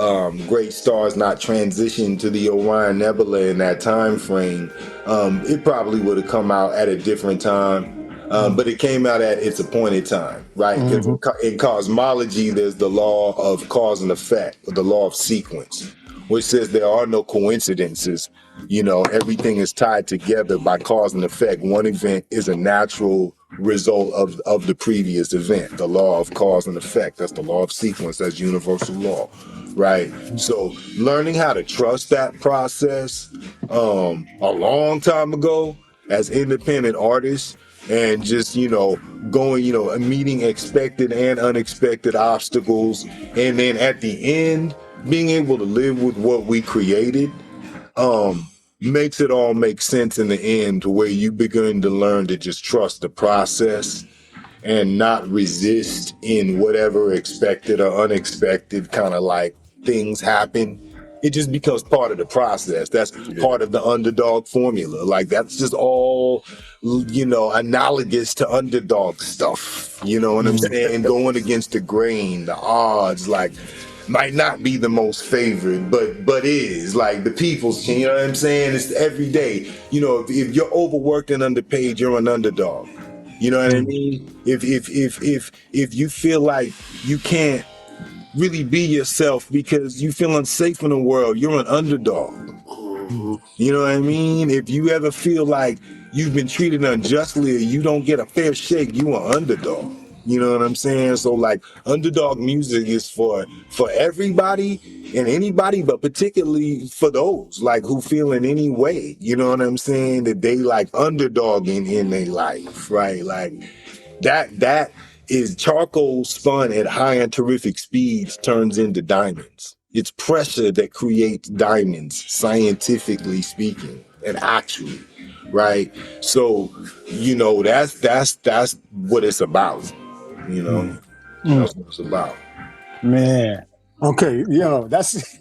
great stars not transitioned to the Orion Nebula in that time frame, it probably would have come out at a different time. But it came out at its appointed time, right? Because in cosmology, there's the law of cause and effect, or the law of sequence, which says there are no coincidences. You know, everything is tied together by cause and effect. One event is a natural result of the previous event. The law of cause and effect. That's the law of sequence. That's universal law, right? So learning how to trust that process a long time ago as independent artists, and just, you know, going, you know, meeting expected and unexpected obstacles, and then at the end being able to live with what we created, makes it all make sense in the end, to where you begin to learn to just trust the process and not resist in whatever expected or unexpected kind of like things happen. It just becomes part of the process. That's part of the underdog formula. Like that's just all, you know, analogous to underdog stuff. You know what I'm saying? Going against the grain, the odds, like might not be the most favored, but is like the people's, you know what I'm saying? It's every day. You know, if you're overworked and underpaid, you're an underdog. You know what I mean? If you feel like you can't really be yourself because you feel unsafe in the world, you're an underdog. You know what I mean? If you ever feel like you've been treated unjustly or you don't get a fair shake, you an underdog. You know what I'm saying? So like underdog music is for everybody and anybody, but particularly for those like who feel in any way, you know what I'm saying, that they like underdogging in their life, right? Like that is charcoal spun at high and terrific speeds turns into diamonds. It's pressure that creates diamonds, scientifically speaking, and actually, right? So, you know, that's what it's about. You know, that's what it's about. Man. Okay, yo, that's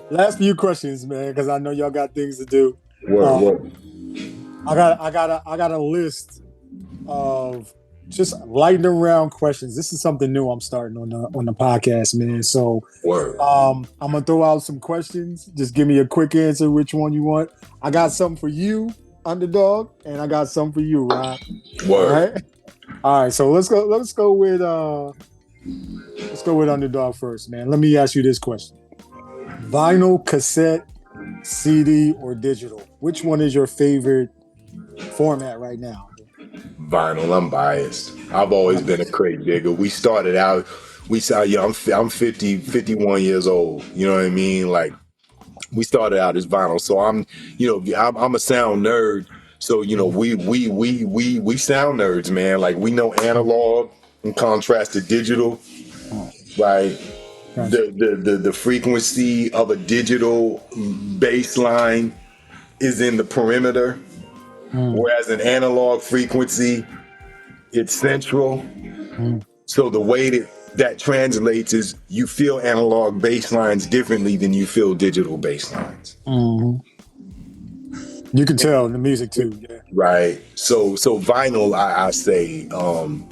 last few questions, man, because I know y'all got things to do. Word. I got a list of just lightning round questions. This is something new I'm starting on the podcast, man. So I'm gonna throw out some questions. Just give me a quick answer which one you want. I got something for you, Underdog, and I got something for you, Rod. Word. All right, so let's go with Underdog first, man. Let me ask you this question. Vinyl, cassette, CD, or digital? Which one is your favorite format right now? Vinyl. I'm biased. I've always been a crate digger. We started out, I'm 51 years old. You know what I mean? Like we started out as vinyl. So I'm a sound nerd. So, you know, we sound nerds, man. Like we know analog in contrast to digital, right? The frequency of a digital bass line is in the perimeter, whereas an analog frequency, it's central. So the way that translates is you feel analog bass lines differently than you feel digital bass lines. You can tell in the music too. Yeah. Right. So vinyl, I say, I'm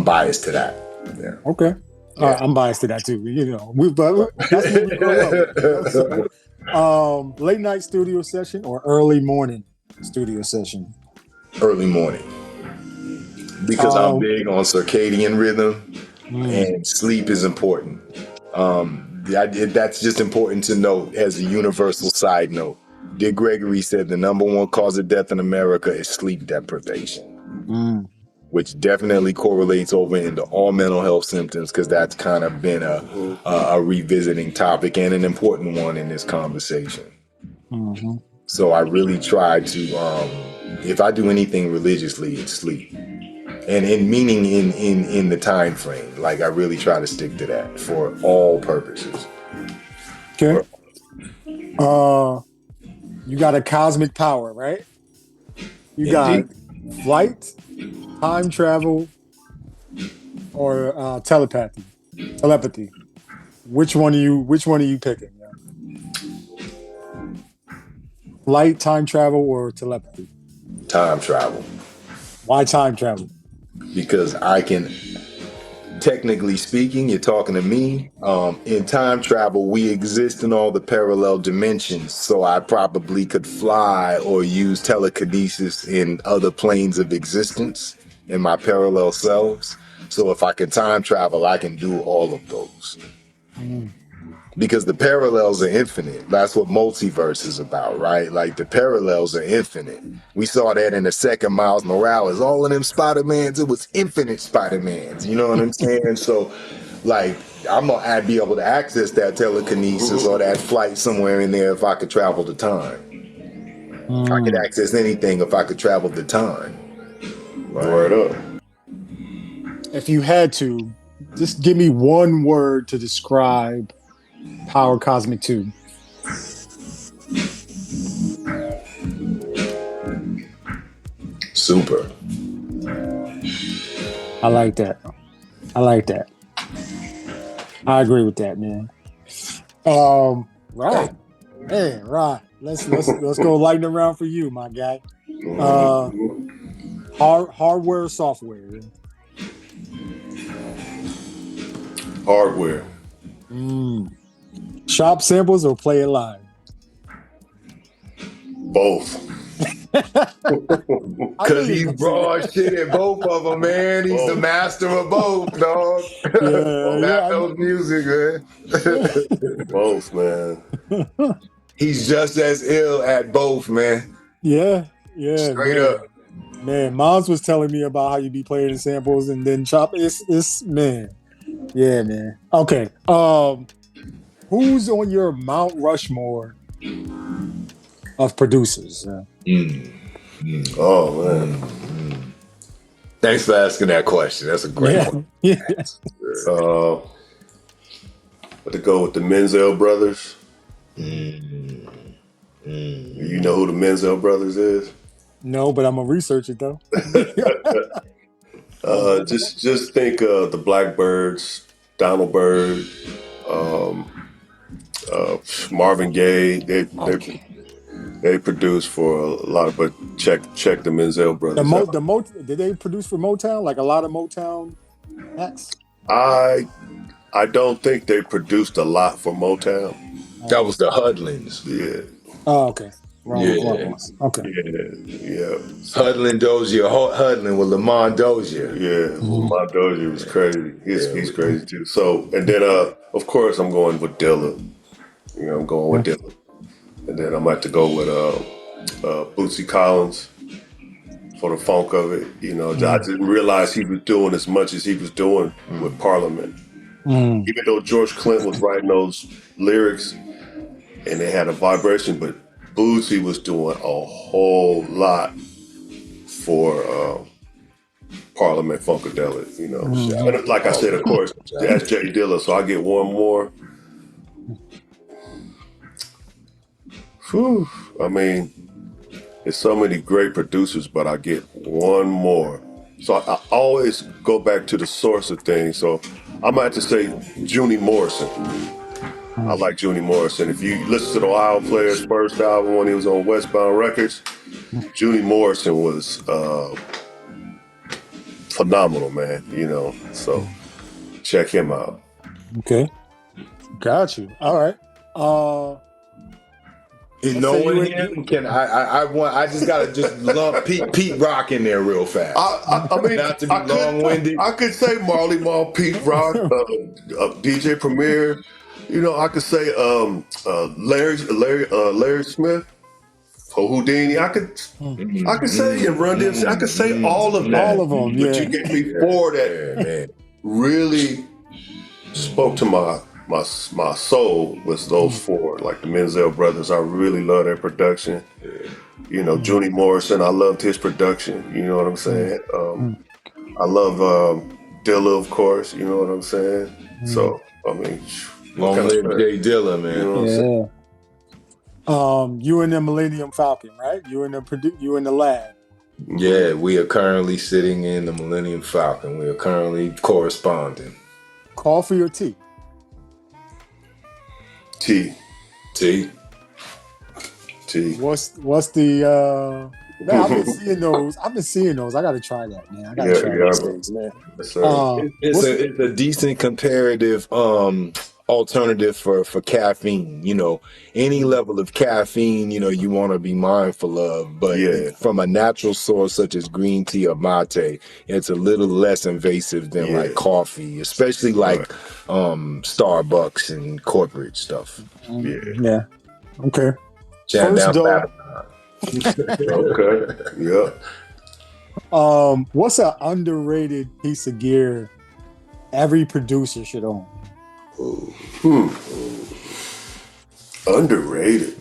biased to that. Yeah. Okay. Yeah. I'm biased to that too. You know, that's what we grew up with. Late night studio session or early morning studio session? Early morning. Because I'm big on circadian rhythm and sleep is important. That's just important to note as a universal side note. Dick Gregory said the number one cause of death in America is sleep deprivation, which definitely correlates over into all mental health symptoms because that's kind of been a revisiting topic and an important one in this conversation. So I really try to, if I do anything religiously, it's sleep. And in meaning in the time frame, like I really try to stick to that for all purposes. Okay. You got a cosmic power, right? You got flight, time travel, or telepathy. Which one are you picking? Yeah? Flight, time travel, or telepathy? Time travel. Why time travel? Because I can, technically speaking, you're talking to me. In time travel, we exist in all the parallel dimensions. So I probably could fly or use telekinesis in other planes of existence in my parallel selves. So if I can time travel, I can do all of those. Because the parallels are infinite. That's what multiverse is about, right? Like the parallels are infinite. We saw that in the second Miles Morales. All of them Spider-Mans, it was infinite Spider-Mans. You know what I'm saying? So, like, I'd be able to access that telekinesis or that flight somewhere in there if I could travel the time. I could access anything if I could travel the time. Right? Word up. If you had to, just give me one word to describe Power Cosmic 2. Super. I like that. I agree with that, man. Right. Man, right. Let's go lightning round for you, my guy. Hardware, software. Hardware. Shop samples or play it live? Both. Because he's broad shit at both of them, man. He's the master of both, dog. Those music, man. Both, man. He's just as ill at both, man. Yeah. Straight up. Man, Moms was telling me about how you be playing the samples and then chop. It's man. Yeah, man. Okay. Who's on your Mount Rushmore of producers? Oh man. Thanks for asking that question. That's a great one. Yeah. But to go with the Menzel brothers. You know who the Menzel brothers is? No, but I'm gonna research it though. Just think the Blackbirds, Donald Byrd, Marvin Gaye. They produce for a lot of, but check the Menzel brothers. Did they produce for Motown? Like a lot of Motown acts? I don't think they produced a lot for Motown. That was the Hudlins. Yeah. Oh, okay. Wrong. Okay. Yeah. Hudlin Dozier, Hudlin with Lamont Dozier. Yeah, Lamont Dozier was crazy. He's crazy too. So, and then of course I'm going with Dilla. You know, I'm going with Dilla. And then I'm about to go with Bootsy Collins for the funk of it. You know, I didn't realize he was doing as much as he was doing with Parliament. Even though George Clinton was writing those lyrics and they had a vibration, but Bootsy was doing a whole lot for Parliament Funkadelic, you know. And like I said, of course, that's Jay Dilla, so I get one more. Whew. I mean, there's so many great producers, but I get one more. So I always go back to the source of things. So I'm going to have to say Junie Morrison. I like Junie Morrison. If you listen to the Ohio Player's first album when he was on Westbound Records, Junie Morrison was phenomenal, man. You know, so check him out. Okay, got you. All right. No one here can. I just gotta just lump Pete Rock in there real fast. I mean, not to be long-winded. I could say Marley Marl, Pete Rock, DJ Premier. I could say Larry Smith or Houdini. I could say and Run DMC. I could say all of that. All of them, But yeah. you gave me four that really spoke to my soul. Was those four, like the Menzel brothers. I really love their production. Junie Morrison. I loved his production. You know what I'm saying? I love Dilla, of course. You know what I'm saying? So I mean, long live Jay Dilla, man. You know what I'm saying? You in the Millennium Falcon, right? You in the lab. Yeah, we are currently sitting in the Millennium Falcon. We are currently corresponding. Coffee or tea? Tea. What's the man, I've been seeing those. I gotta try that, man. I gotta try those things, man. Yes, sir. It's a decent comparative alternative for caffeine. Any level of caffeine, you want to be mindful of, but from a natural source such as green tea or mate, it's a little less invasive than like coffee, especially like Starbucks and corporate stuff. Yeah. Okay. First though, okay. Yeah. What's an underrated piece of gear every producer should own? Underrated.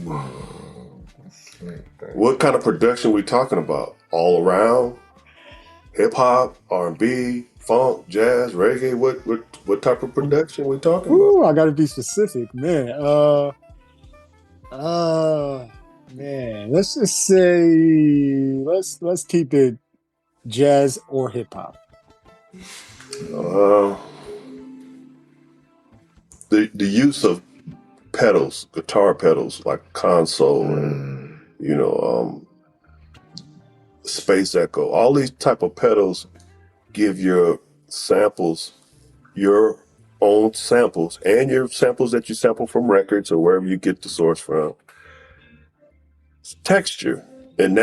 What kind of production we talking about? All around? Hip hop, R&B, funk, jazz, reggae? What type of production we talking about? I gotta be specific, man. Man, let's just say let's keep it jazz or hip hop. The use of pedals, guitar pedals like console and space echo, all these type of pedals give your samples, your own samples, and your samples that you sample from records or wherever you get the source from, texture. And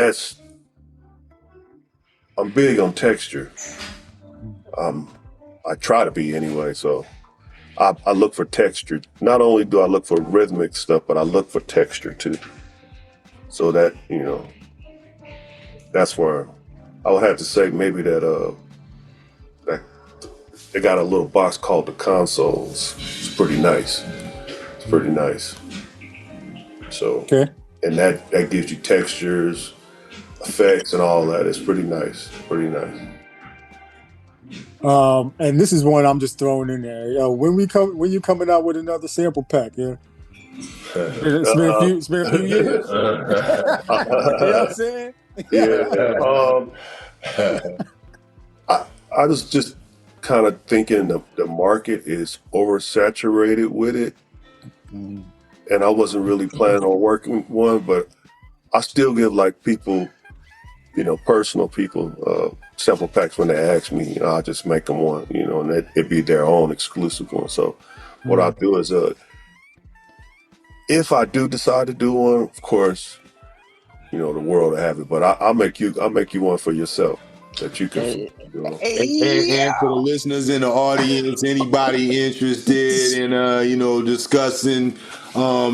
I'm big on texture. I try to be anyway, so I look for texture. Not only do I look for rhythmic stuff, but I look for texture too. So that, that's where I would have to say maybe that they got a little box called the consoles. It's pretty nice. So, and that gives you textures, effects, and all that. It's pretty nice. And this is one I'm just throwing in there. When you coming out with another sample pack, yeah? It's been a few years. You know what I'm saying? I was just kind of thinking the market is oversaturated with it. And I wasn't really planning on working one, but I still give like people, personal people, sample packs when they ask me. I just make them one, and it'd be their own exclusive one. So what I'll do is, if I do decide to do one, of course, the world will have it. But I'll make you one for yourself that you can. And for the listeners in the audience, anybody interested in discussing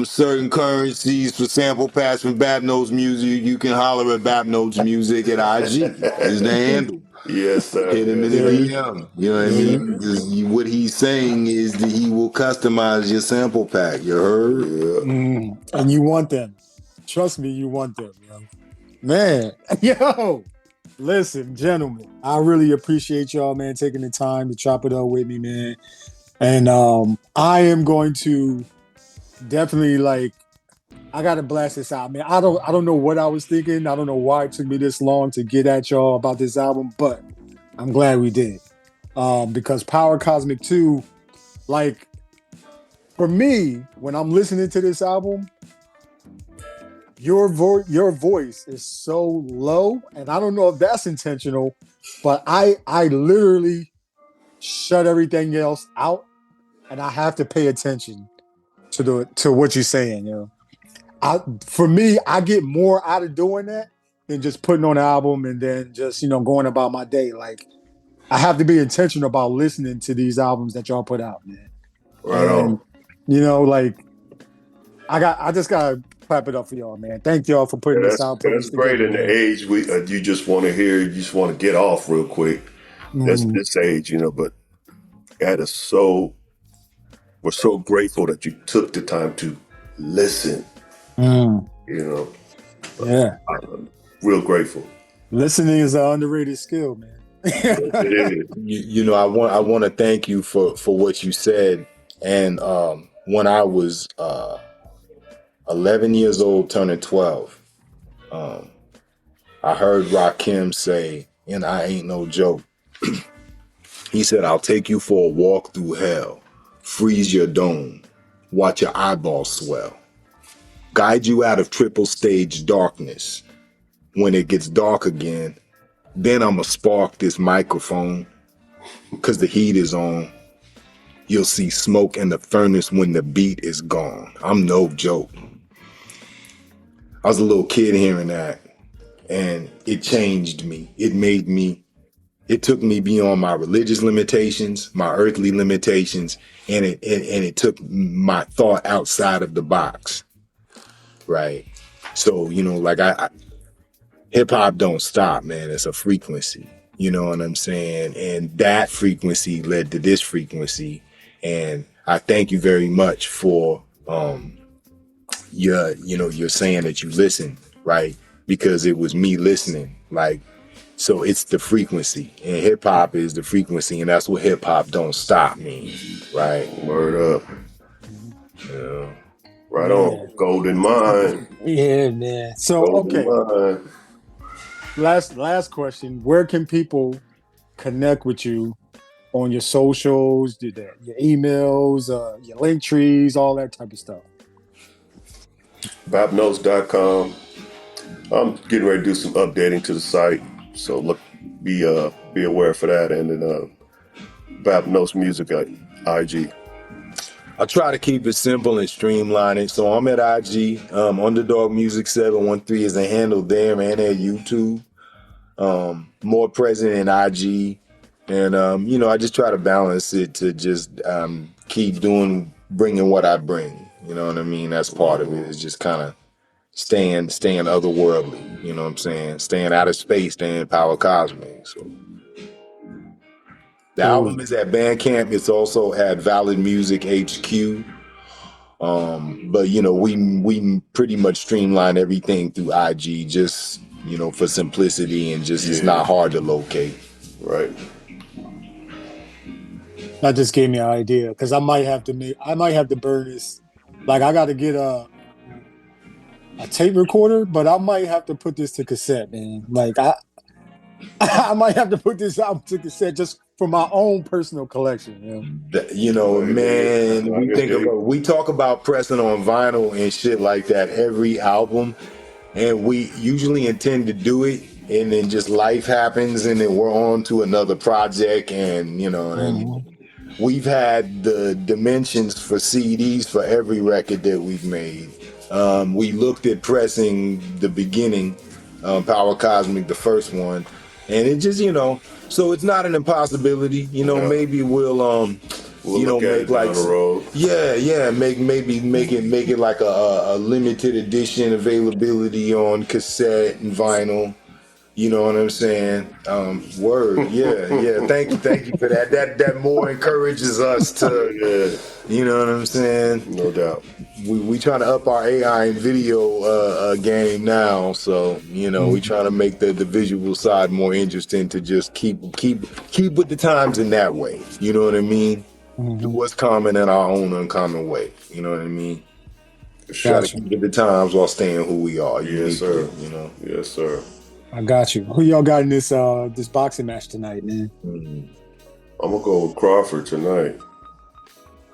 certain currencies for sample packs from Babno's Music, you can holler at Babno's Music at IG. Is the handle. Yes, sir. Hit him in the DM. You know what I mean? Because what he's saying is that he will customize your sample pack. You heard? Yeah. And you want them. Trust me, you want them, man. Yo. Listen, gentlemen, I really appreciate y'all, man, taking the time to chop it up with me, man. And I am going to definitely I gotta blast this out, man. I don't know what I was thinking. I don't know why it took me this long to get at y'all about this album, but I'm glad we did. Because Power Cosmic 2, for me, when I'm listening to this album, your voice is so low, and I don't know if that's intentional, but I literally shut everything else out, and I have to pay attention to what you're saying. For me, I get more out of doing that than just putting on an album and then just going about my day. I have to be intentional about listening to these albums that y'all put out, man. Right on. You know, like I just gotta clap it up for y'all, man. Thank y'all for putting this out, putting That's this great. together, In the man. age you just want to hear, you just want to get off real quick. That's this age, but that is so. We're so grateful that you took the time to listen. Yeah. I'm real grateful. Listening is an underrated skill, man. It is. I want to thank you for what you said. And when I was 11 years old, turning 12, I heard Rakim say, and I ain't no joke. He said, "I'll take you for a walk through hell, freeze your dome, watch your eyeballs swell, guide you out of triple stage darkness. When it gets dark again, then I'ma spark this microphone, 'cause the heat is on. You'll see smoke in the furnace when the beat is gone." I'm no joke. I was a little kid hearing that, and it changed me. It took me beyond my religious limitations, my earthly limitations, and it took my thought outside of the box. Right. So, like hip hop don't stop, man. It's a frequency. You know what I'm saying? And that frequency led to this frequency. And I thank you very much for you're saying that you listen, right? Because it was me listening. Like, so it's the frequency. And hip hop is the frequency, and that's what hip hop don't stop means, right? Word up. Yeah. Right on. Golden Mind. Yeah, man. So Golden Mind. Last question. Where can people connect with you on your socials, your emails, your link trees, all that type of stuff? Bapnotes.com. I'm getting ready to do some updating to the site, so be aware for that. And then Bapnotes Music at IG. I try to keep it simple and streamline it. So I'm at IG. Underdog Music 713 is a handle there, man, at YouTube. More present in IG. And, I just try to balance it to just keep bringing what I bring. You know what I mean? That's part of it. It's just kind of staying otherworldly. You know what I'm saying? Staying out of space, staying power cosmic. So the album is at Bandcamp. It's also at Valid Music HQ. But we pretty much streamline everything through IG, just for simplicity, and just it's not hard to locate. Right. That just gave me an idea, because I might have to burn this. Like, I got to get a tape recorder, but I might have to put this to cassette, man. Like, I might have to put this out to cassette just for my own personal collection. Man, we talk about pressing on vinyl and shit like that every album, and we usually intend to do it, and then just life happens, and then we're on to another project, and and we've had the dimensions for CDs for every record that we've made. We looked at pressing the beginning, Power Cosmic, the first one, and it just, so it's not an impossibility. Maybe we'll make like on the road. Make it like a limited edition availability on cassette and vinyl. You know what I'm saying? Word, yeah. Thank you for that. That more encourages us to, you know what I'm saying? No doubt. We trying to up our AI and video game now, so we trying to make the visual side more interesting, to just keep with the times in that way. You know what I mean? Do what's common in our own uncommon way. You know what I mean? Try to keep with the times while staying who we are. Yes, sir. Yes, sir. I got you. Who y'all got in this boxing match tonight, man? I'm gonna go with Crawford tonight.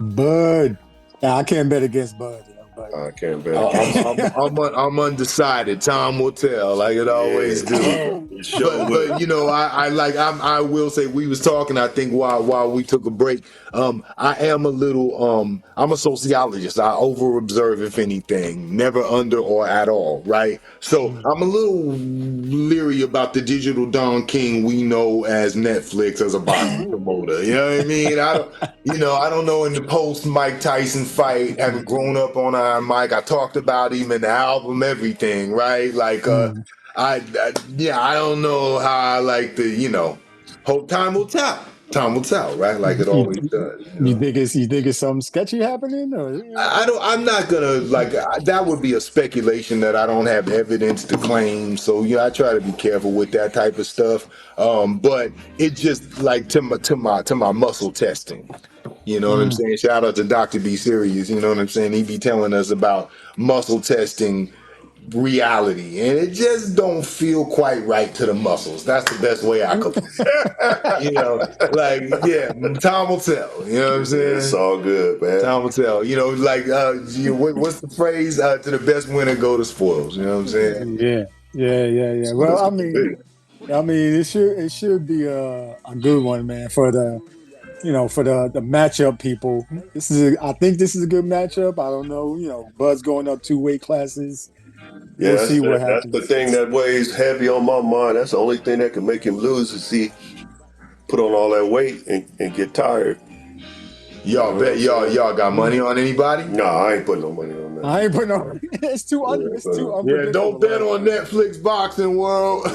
Bud. Nah, I can't bet against Bud. I can't bet against I'm undecided. Time will tell, like it always do. Sure but will. you know, I will say we was talking. I think while we took a break, I am a little I'm a sociologist. I over observe if anything, never under or at all, right? So I'm a little leery about the digital Don King we know as Netflix as a boxing promoter. You know what I mean? I don't know in the post Mike Tyson fight, having grown up on Iron Mike, I talked about him in the album, everything, right? Like I don't know how I like the, hope time will tell. Time will tell, right? Like it You, always does. you think it's something sketchy happening, or I'm not gonna that would be a speculation that I don't have evidence to claim. So I try to be careful with that type of stuff. But it just like to my muscle testing. You know what I'm saying? Shout out to Dr. B Serious. You know what I'm saying? He be telling us about muscle testing reality, and it just don't feel quite right to the muscles. That's the best way I could. Time will tell. You know what I'm saying? It's all good, man. Time will tell. What's the phrase? To the best winner go the spoils. You know what I'm saying? Yeah. Well, it should be a good one, man, for the matchup people. I think this is a good matchup. I don't know, Bud's going up 2 weight classes. Yeah, We'll see what that's the happens. thing that weighs heavy on my mind. That's the only thing that can make him lose is he put on all that weight and get tired. Y'all bet y'all got money on anybody? No, I ain't putting no money on that. I ain't putting on. It's too unpredictable. Yeah, don't bet on Netflix boxing world.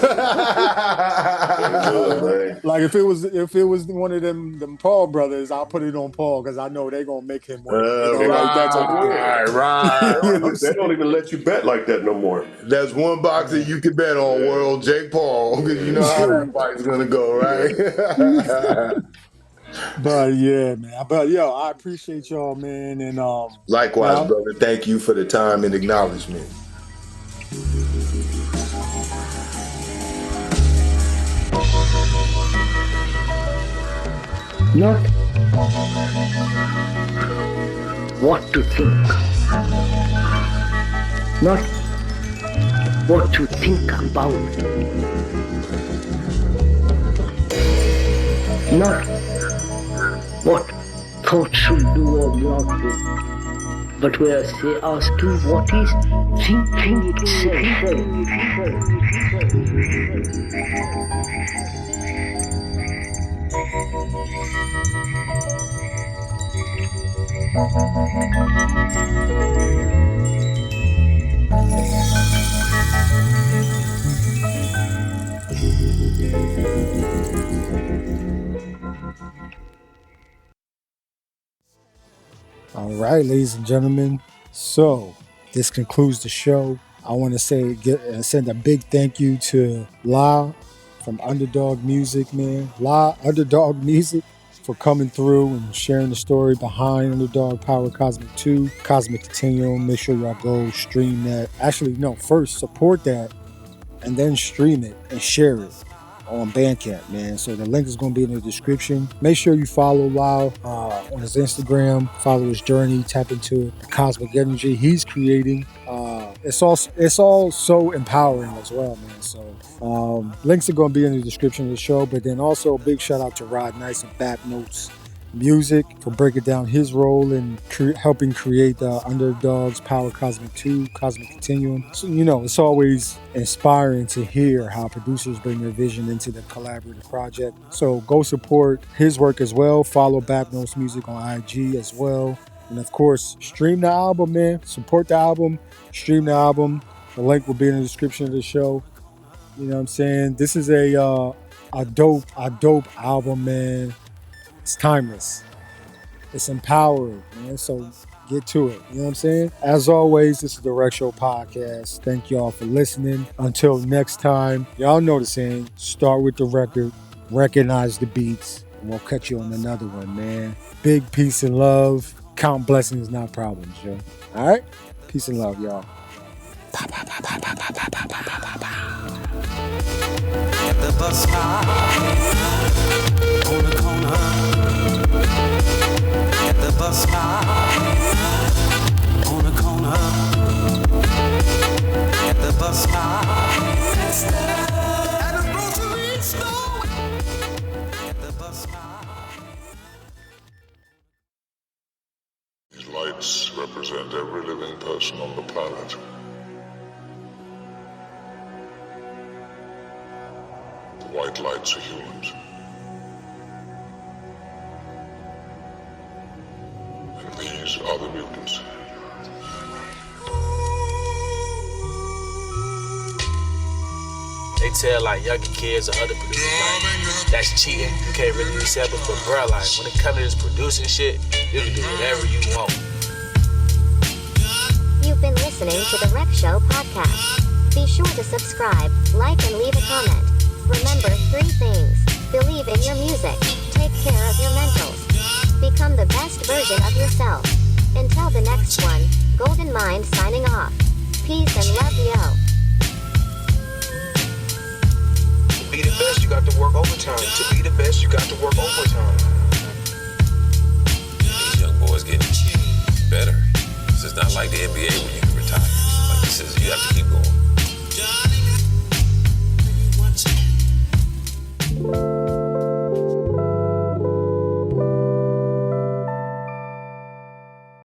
Like if it was one of them Paul brothers, I'll put it on Paul because I know they're gonna make him win. Like that type of thing. Right. They don't even let you bet like that no more. That's one boxer you can bet on, world, Jake Paul, because you know how that fight's gonna go, right? But yeah, man. But yo, I appreciate y'all, man. And likewise, brother. Thank you for the time and acknowledgement. Not what to think, not what to think about, not what thoughts should do or not do, but we are asking what is thinking itself. All right, ladies and gentlemen. So this concludes the show. I want to send a big thank you to La from Underdog Music, man. La Underdog Music for coming through and sharing the story behind Underdog Power Cosmic 2, Cosmic Continuum. Make sure y'all go stream that. Actually, no, first support that and then stream it and share it on Bandcamp, man. So the link is going to be in the description. Make sure you follow Lau on his Instagram, follow his journey, tap into the cosmic energy he's creating. It's all so empowering as well, man. So links are going to be in the description of the show. But then also a big shout out to Rod Nice of Back Notes Music for breaking down his role in helping create the Underdog's Power Cosmic 2, Cosmic Continuum. So, it's always inspiring to hear how producers bring their vision into the collaborative project. So go support his work as well. Follow Back Notes Music on IG as well. And of course, stream the album, man. Support the album. Stream the album. The link will be in the description of the show. You know what I'm saying? This is a dope album, man. It's timeless. It's empowering, man. So get to it. You know what I'm saying? As always, this is the Rec Show Podcast. Thank y'all for listening. Until next time, y'all know the saying, start with the record, recognize the beats, and we'll catch you on another one, man. Big peace and love. Count blessings, not problems, yo. All right? Peace and love, y'all. At the bus stop, on the corner. At the bus stop, on the corner. At the bus stop, at the lights represent every living person on the planet. The white lights are humans. And these are the mutants. They tell like younger kids or other producers like that's cheating, you can't really accept it, but bro, like when it comes to this producing shit, you can do whatever you want. You've been listening to the Rec Show podcast. Be sure to subscribe, like, and leave a comment. Remember 3 things: believe in your music, take care of your mentals, become the best version of yourself. Until the next one, Golden Mind signing off. Peace and love, yo. To be the best, you got to work overtime. To be the best, you got to work overtime. These young boys getting better. This is not like the NBA where you can retire. Like this is, you have to keep going.